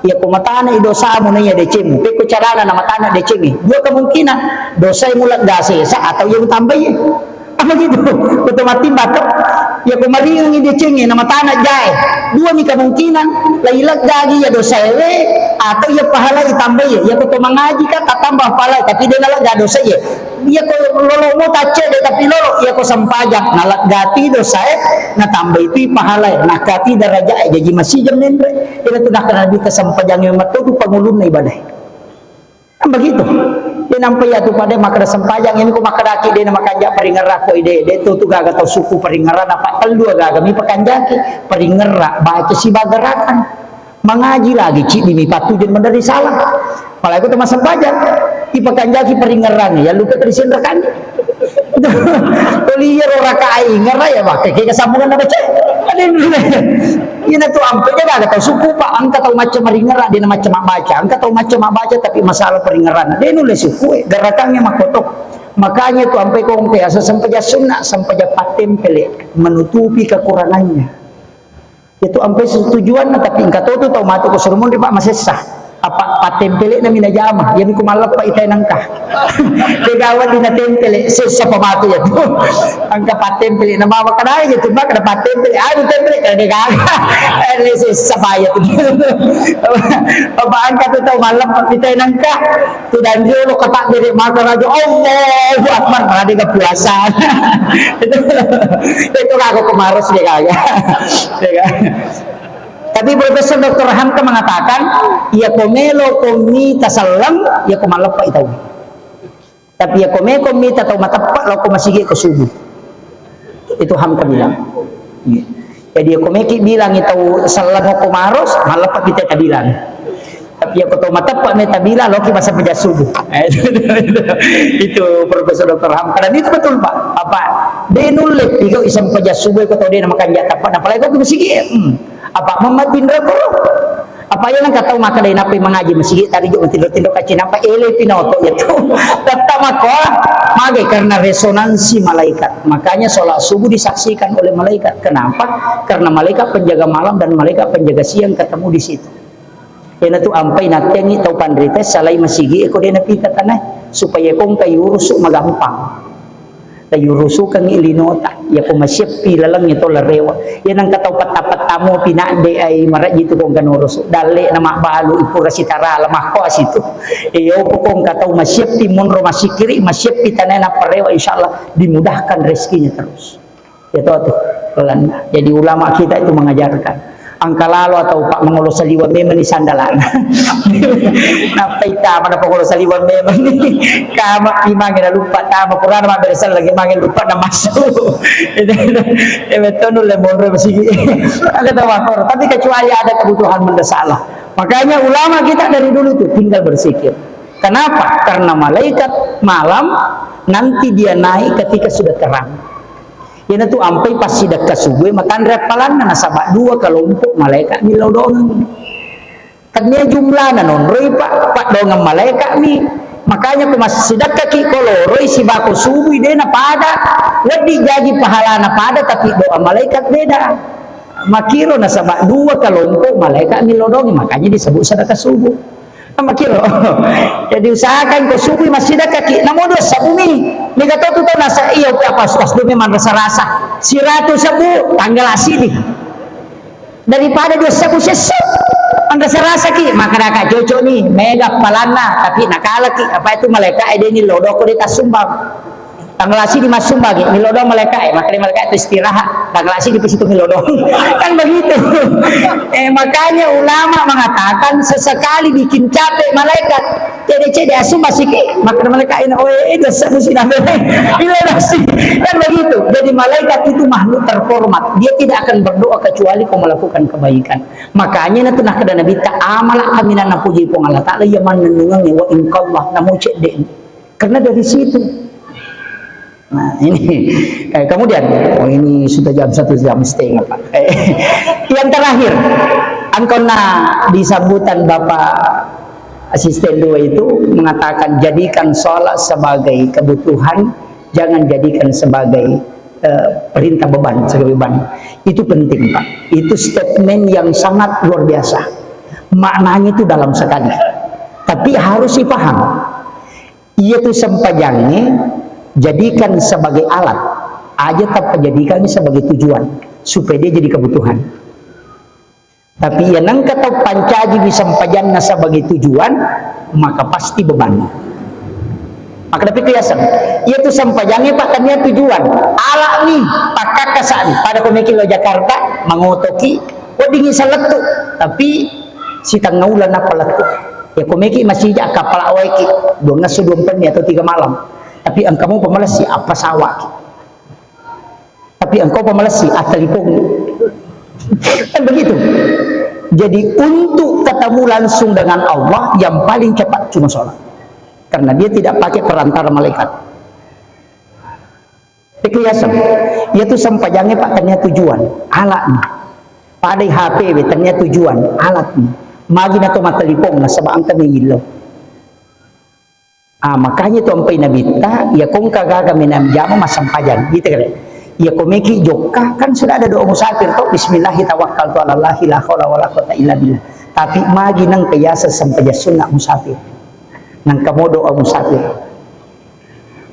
ia ko matana idosa mo na iya decemu pe ko carana na matana decemi dua kemungkinan dosa yang mulat dase sa atau yang tambah ya apa gitu betul mati batok ya ko maringang idecenge na matana jay dua ni kemungkinan lailag dagi ya dosa we atau ya pahala ditambah ya ko mengaji kan tambah pahala tapi dia nalag dosa ya ko lolo mo tace de tapi lolo ya ko sampajak nalag gati dosa na tambah itu pahala na kati daraja jadi masih jam nendre ila tu nak nabi kasampajang yang matudu pangulun na ibadah kan begitu dia nampai ya tu pada makada sampajang ini ko makadaki dia na makanja paringara ko ide de tu gaga tau suku paringara apa telu gaga mi pakanjaki paringara baca si bagarakan mengaji lagi cik di mi patujen mandari salah malah ko temas sampajang ipakanjaki paringarang ya lupa terisen rekan Tolier orang kai ngara ya pak kayak kesambungan apa cek ada ini tuh ampe dia ada tahu suku pak angka tahu macam maringara dia macam baca angka tahu macam baca tapi masalah peringaran dia nulis suku garakangnya makotok makanya tuh ampe kong biasa sampai sunnah sampai paten pele menutupi kekurangannya itu ampe tujuan tapi engkau tahu mati ko surmun di pak masih sah apa patempele na minajama yan ko malap pa itay nang ka degawan din na tempele sa pamato yan ang kapatempele na mawa ka na yun ba ka na patempele ano tempele ka degaga sa bayat babaan ka to malap pa itay nang ka tudan yun katak diri maka radyo Allahu Akbar marami ka puwasan ito ako kumaros degaga tapi Profesor Dr. Hamka mengatakan, ya komelo komi tasalam, ya komalapa itaw. Tapi ya komi tatau matapa, lau komasigi ke subuh. Itu Hamka bilang. Jadi ya komeki bilang itaw salam komaros, malapa kita bilang. Tapi ya kau matapa meta bilang, lau masa pejas subuh. Itu Profesor Dr. Hamka dan itu betul Pak. Apa? Dia nulis, ikaw isang pejas subuh, kau tahu dia namakan jatapa. Apalagi kau komasigi. Apa Muhammad bin Rasul apa yan ang kataw maka day napay mangaji masigi tadi juga tindo-tindo kacin apa ele pinoto itu tetap ako magay karena resonansi malaikat makanya sholat subuh disaksikan oleh malaikat kenapa karena malaikat penjaga malam dan malaikat penjaga siang ketemu di situ yan itu ampay natin itaw pandrites salay masigi eko din napita tanay supaya kung kayo rusuk magampang tayo rusukan ilinota ya kumasyip pilalang ito larewa yan ang kataw-pat-tapat tamo pinade ay marajito kong ganurus dali na mabalo ipura si tarala mako asito iyo po kong kataw masyip timunro masikiri masyip pitanay na parewa insyaAllah dimudahkan rezekinya terus ito pelanda jadi ulama kita itu mengajarkan ang kalalo atau pak mengulo saliwan memang ni sandalan napay tama na pangulo saliwan memang ni kama imangin na lupa tama pura naman beresan lagi mangin lupa na maso emeto nule monro masigi ang katawa ko tapi kecuali ada kebutuhan mendesalah makanya ulama kita dari dulu itu tinggal bersikir kenapa karena malaikat malam nanti dia naik ketika sudah terang yan itu ampay pas sidak kasubuh matandrat palan na nasaba dua kelompok malaikat ni lodongan kanya jumlah na non roy pak dongang malaikat ni makanya kung sidak kaki koloroy si bako subuh dia na pada wadi jadi pahala na pada tapi doa malaikat beda makiro nasaba dua kelompok malaikat ni lodongan makanya disebut sedekah subuh makiro jadi usahakan ko subuh masih kaki namun doa sa bumi Liga to nasa iyo apa stas dumi man rasa-rasa si ratu sabu tanggal asili daripada dia sabu sesuk ang rasa-rasa ki maka naka cocok nih mega palana tapi nakalaki apa itu malaikat ide ni lodo ko di tasumbang tanggal asili masumbang ni lodo malaikat maka malaikat itu istirahat tanggal asili di situ ni lodo kan begitu makanya ulama mengatakan sesekali bikin capek malaikat cede asum masih maka malaikat ini dosa mesti nabi kan begitu jadi malaikat itu makhluk terhormat dia tidak akan berdoa kecuali kau melakukan kebaikan makanya nanti nak kada nabi ta amala kami na puji pong Allah taala yaman nunungan wa in qallah namu cede karena dari situ nah ini kemudian ini sudah jam 1 jam setengah Pak yang terakhir engkau di sambutan Bapak asisten 2 itu mengatakan jadikan sholat sebagai kebutuhan jangan jadikan sebagai perintah beban sebagai beban itu penting Pak itu statement yang sangat luar biasa maknanya itu dalam sekali tapi harus dipaham yaitu sempajangnya jadikan sebagai alat aja tapi jadikannya sebagai tujuan supaya dia jadi kebutuhan tapi yang kata pancaji bisa pajanna sebagai tujuan maka pasti beban maka tapi kiasan yaitu sampajangnya pak kanya tujuan ala nih pakak kasaan pada pemikir lo Jakarta mengotoki wadingi saletu tapi si tangaulan apa letu ya komeki masih jak kapal awaiki 12 atau 3 malam tapi engkau pemalas si apa sawak tapi engkau pemalas si atalipong kan begitu jadi untuk ketemu langsung dengan Allah yang paling cepat cuma sholat karena dia tidak pakai perantara malaikat Kekiasan. Ia tu sampajangnya pak tanya tujuan, alat ni. Pada HP tanya tujuan, alat ni. Magi na to matalipong na sabang kami ilaw. Makanya tu ampai Nabi ta, ia kong kagagamin ang jama masampajan. Gitu kan? Ia komeki joka kan sudah ada doa musafir tu bismillahi tawakkaltu ala Allah la haula wala quwata illa billah. Tapi magi nang kayasa sampaja sunnah musafir. Nang kamo doa musafir.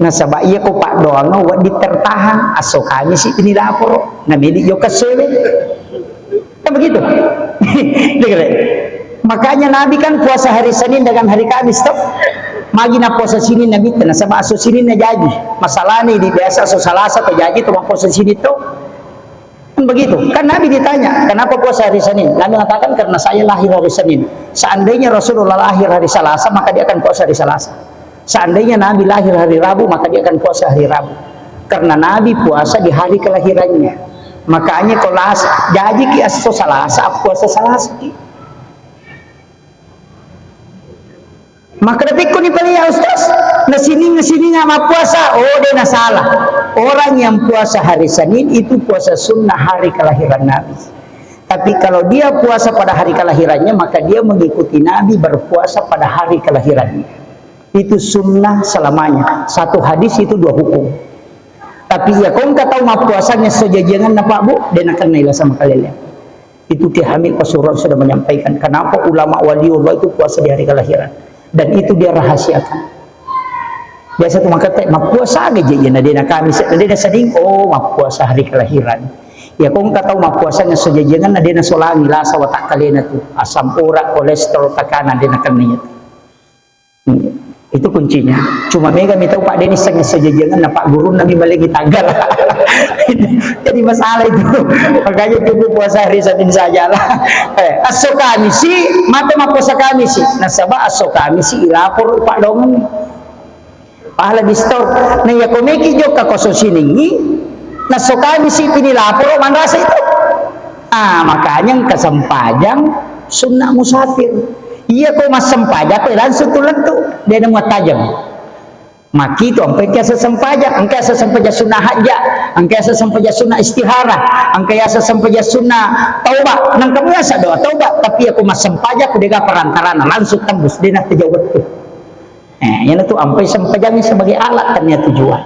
Nah sabab ia ko pak doa nga wa ditertahan aso kami si pinilaporo na mili yo kasewe. Kan begitu. Makanya Nabi kan puasa hari Senin dengan hari Kamis tuh. Magi na puasa sini Nabi na sabab aso sini na jadi. Masalah ni di biasa aso Salasa to jadi to puasa sini tuh. Kan begitu. Kan Nabi ditanya, "Kenapa puasa hari Senin?" Nabi mengatakan karena saya lahir hari Senin. Seandainya Rasulullah lahir hari Selasa, maka dia akan puasa hari Selasa. Seandainya Nabi lahir hari Rabu, maka dia akan puasa hari Rabu. Karena Nabi puasa di hari kelahirannya. Makanya kalau jadi ki aso Salasa, puasa Salasa ki. Maka detik ko ni pala ya Ustaz, na sini nga mapuasa. Oh, dia na salah. Orang yang puasa hari Senin itu puasa sunnah hari kelahiran Nabi. Tapi kalau dia puasa pada hari kelahirannya, maka dia mengikuti Nabi berpuasa pada hari kelahirannya. Itu sunnah selamanya. Satu hadis itu dua hukum. Tapi ya kau nggak tahu mah puasanya sejajangan na Pak Bu, dan akan nilai sama kalian. Itu Ki Hamid Pasuruan sudah menyampaikan kenapa ulama waliullah itu puasa di hari kelahiran, dan itu dia rahasiakan. Biasa tuh maka mah puasa aja ya na kami na seding mah puasa hari kelahiran. Ya kau nggak tahu mah puasanya sejajangan na dena solangi lasa watak kalian itu asam urat kolesterol tekanan dena akan niat. Itu kuncinya. Cuma mega minta Pak Denis sejajangan na Pak Guru Nabi Maliki Tagal. Jadi masalah itu. Makanya cukup puasa hari Senin saja lah. Aso kami sih, mata mah puasa kami sih. Nasabah aso kami sih ilapor Pak Dongan. Pahala di store. Nah ya komeki juga koso siningi. Naso kami sih pinilapor man rasa itu. Makanya kesampajang sunnah musafir. Iya kau mas sempaja kau langsung tulen tu dia nama tajam. Maki tu angkai kiasa sempaja, angkai asa sempaja sunnah haja, angkai asa sempaja sunnah istihara, angkai asa sempaja sunnah taubat. Nang kamu asa doa taubat, tapi aku mas sempaja aku dega perantarana langsung tembus dia nak terjawab tu. Yang tu angkai sempajanya sebagai alat kan ya tujuan.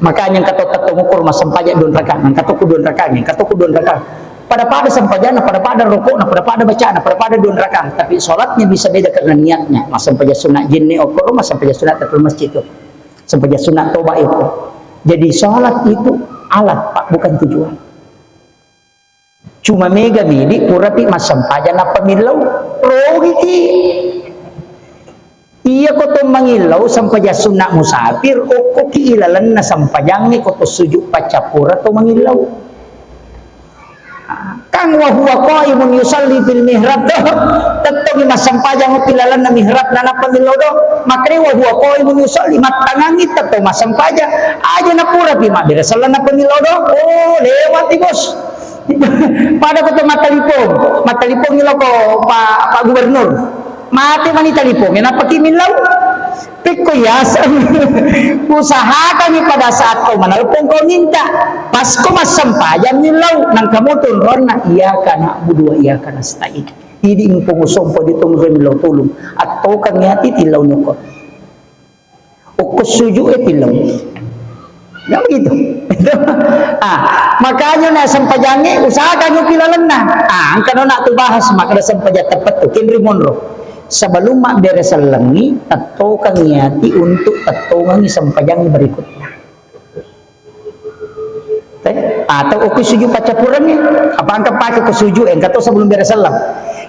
Makanya kata ukur mas sempaja don rakan, kata ku don rakan, kata ku don rakan. Pada sampajana, pada rokok, pada bacaan, pada dua rakaat. Tapi sholatnya bisa beda karena niatnya. Mas sampaja sunat jinni okoro, mas sampaja sunat tatul masjid itu. Sampaja sunat toba itu. Jadi sholat itu alat Pak, bukan tujuan. Cuma mega midi kurapi mas sampajana pemilau rogi. Iya koto mangilau sampaja sunat musafir, oko ki ilalan na sampajangi koto sujuk pacapura to mangilau. Kang wa huwa qaimun yusalli fil mihrab tetong mas sampajang pilalan na mihrab na pamilaw do makre wa huwa qaimun yusalli matangangi tetong mas sampajang aja na pura bima birasalan na pamilaw do lewat bos. Pada ko matalipong nila ko Pak Gubernur mati man italipong na pakimilaw piko yasan. Usaha kami pada saat kau menelpon kau minta pas kau mas sampajan nilaw nang kamu tunron na iya kana budua iya kana stain hindi mo pungusompo dito mo milaw tulong at to kanya titilaw nyo ko o kusuyo tilaw na begitu. Makanya na sampajannya usaha kami pilalan na ang kano na ito bahas maka sampajan tepat to Henry Monroe sebelum mak beresal lengi atau kang niati untuk tatongan sampajang berikutnya. Atau aku suju pacapurannya apa angka pakai ke suju kata sebelum beresal lang.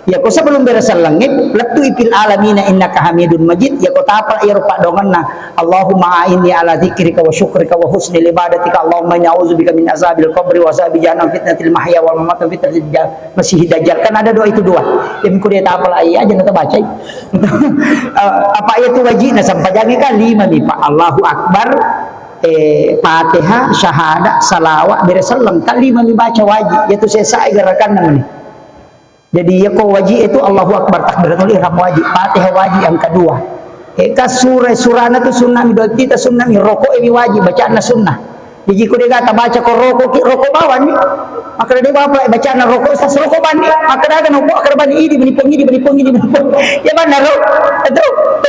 Ya ko sebelum beresal langit latu ipil alamina innaka hamidun majid ya ko tapal ya rupa donganna Allahumma inni ala dzikrika wa syukrika wa husni ibadatika Allahumma inni a'udzubika min azabil qabri wa azabi jahannam fitnatil mahya wal mamat wa fitnatil masih dajjal. Kan ada doa itu dua yang ku dia tapal ayat aja nak baca. Apa itu wajib na sampajang kan 5 nih Pak. Allahu akbar Fatihah, syahadat, salawat, beresalam tak 5 nih baca wajib yaitu selesai gerakan namanya. Jadi ya kau wajib itu Allahu akbar takbiratul ihram wajib, Fatihah wajib yang kedua. Surah itu sunnah, midot kita sunnah, rokok ini wajib, bacaan sunnah. Jadi ko dia kata baca ko rokok bawan ni. Maka dia bapak baca na rokok sa rokok bani. Maka dia kan rokok bani ini menipung. Ya mana ro? Itu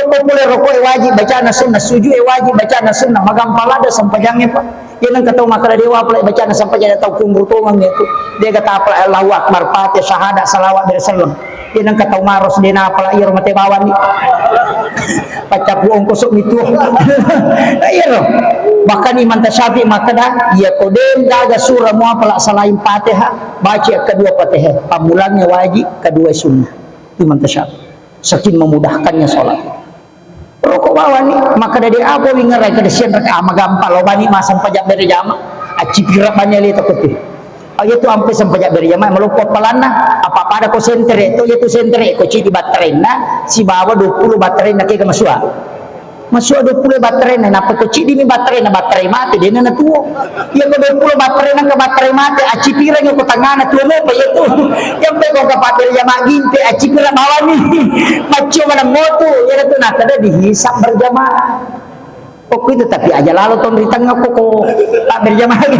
populer rokok wajib baca na sunnah, suju wajib baca na sunnah. Magampala ada sampajangnya Pak. Yan ang kataw maka dia bapak baca na sampajangnya tahu kumrutungan itu. Dia kata apa Allahu Akbar, Fatihah, syahadat, salawat dari sallam. Yan ang kataw maros dia na pala iyo mate bawan ni. Pacapu ang kusok nito. Ayo. Bahkan Imam Tasyafi makna ya kodem daga surah mu pala selain Fatihah baca kedua Fatihah pamulangnya wajib kedua sunnah. Imam Tasyafi saking memudahkannya sholat. Rokok bawa ni maka dari apa wingerai kada sian rek ama gampal lo bani masam pajak dari jama aci pirap banyak li takut. Ayo tu ampe sampajak dari jama melupot palana apa pada ko sentre itu yaitu sentre ko ci di baterai na si bawa 20 baterai na ke masua. Masuk 20 baterai na napa kecil di baterai na baterai mati dia na tuo. Yang ko 20 baterai na ka baterai mati aci pirang ko tangana tuo mo pa itu. Yang pe ko kapatir jama ginte aci pirang bawani. Macio mana moto ya tu nak ada dihisap berjamaah. Kok itu tapi aja lalu ton ritang ko tak berjamaah.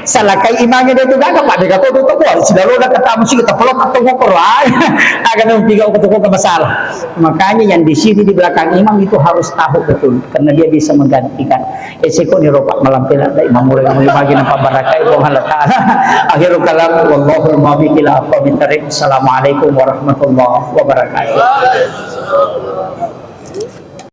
Salah kai imamnya dia tu gak pak dia kata tu sudah lo dah kata mesti kita pelok atau ngokor akan tiga ke masalah. Makanya yang di sini di belakang imam itu harus tahu betul karena dia bisa menggantikan. Eseko ni ropak malampil ada imam mulai bagi nampak barakai itu Allah taala. Akhirul kalam wallahul muwaffiq ila aqwamit thariq. Assalamualaikum warahmatullahi wabarakatuh.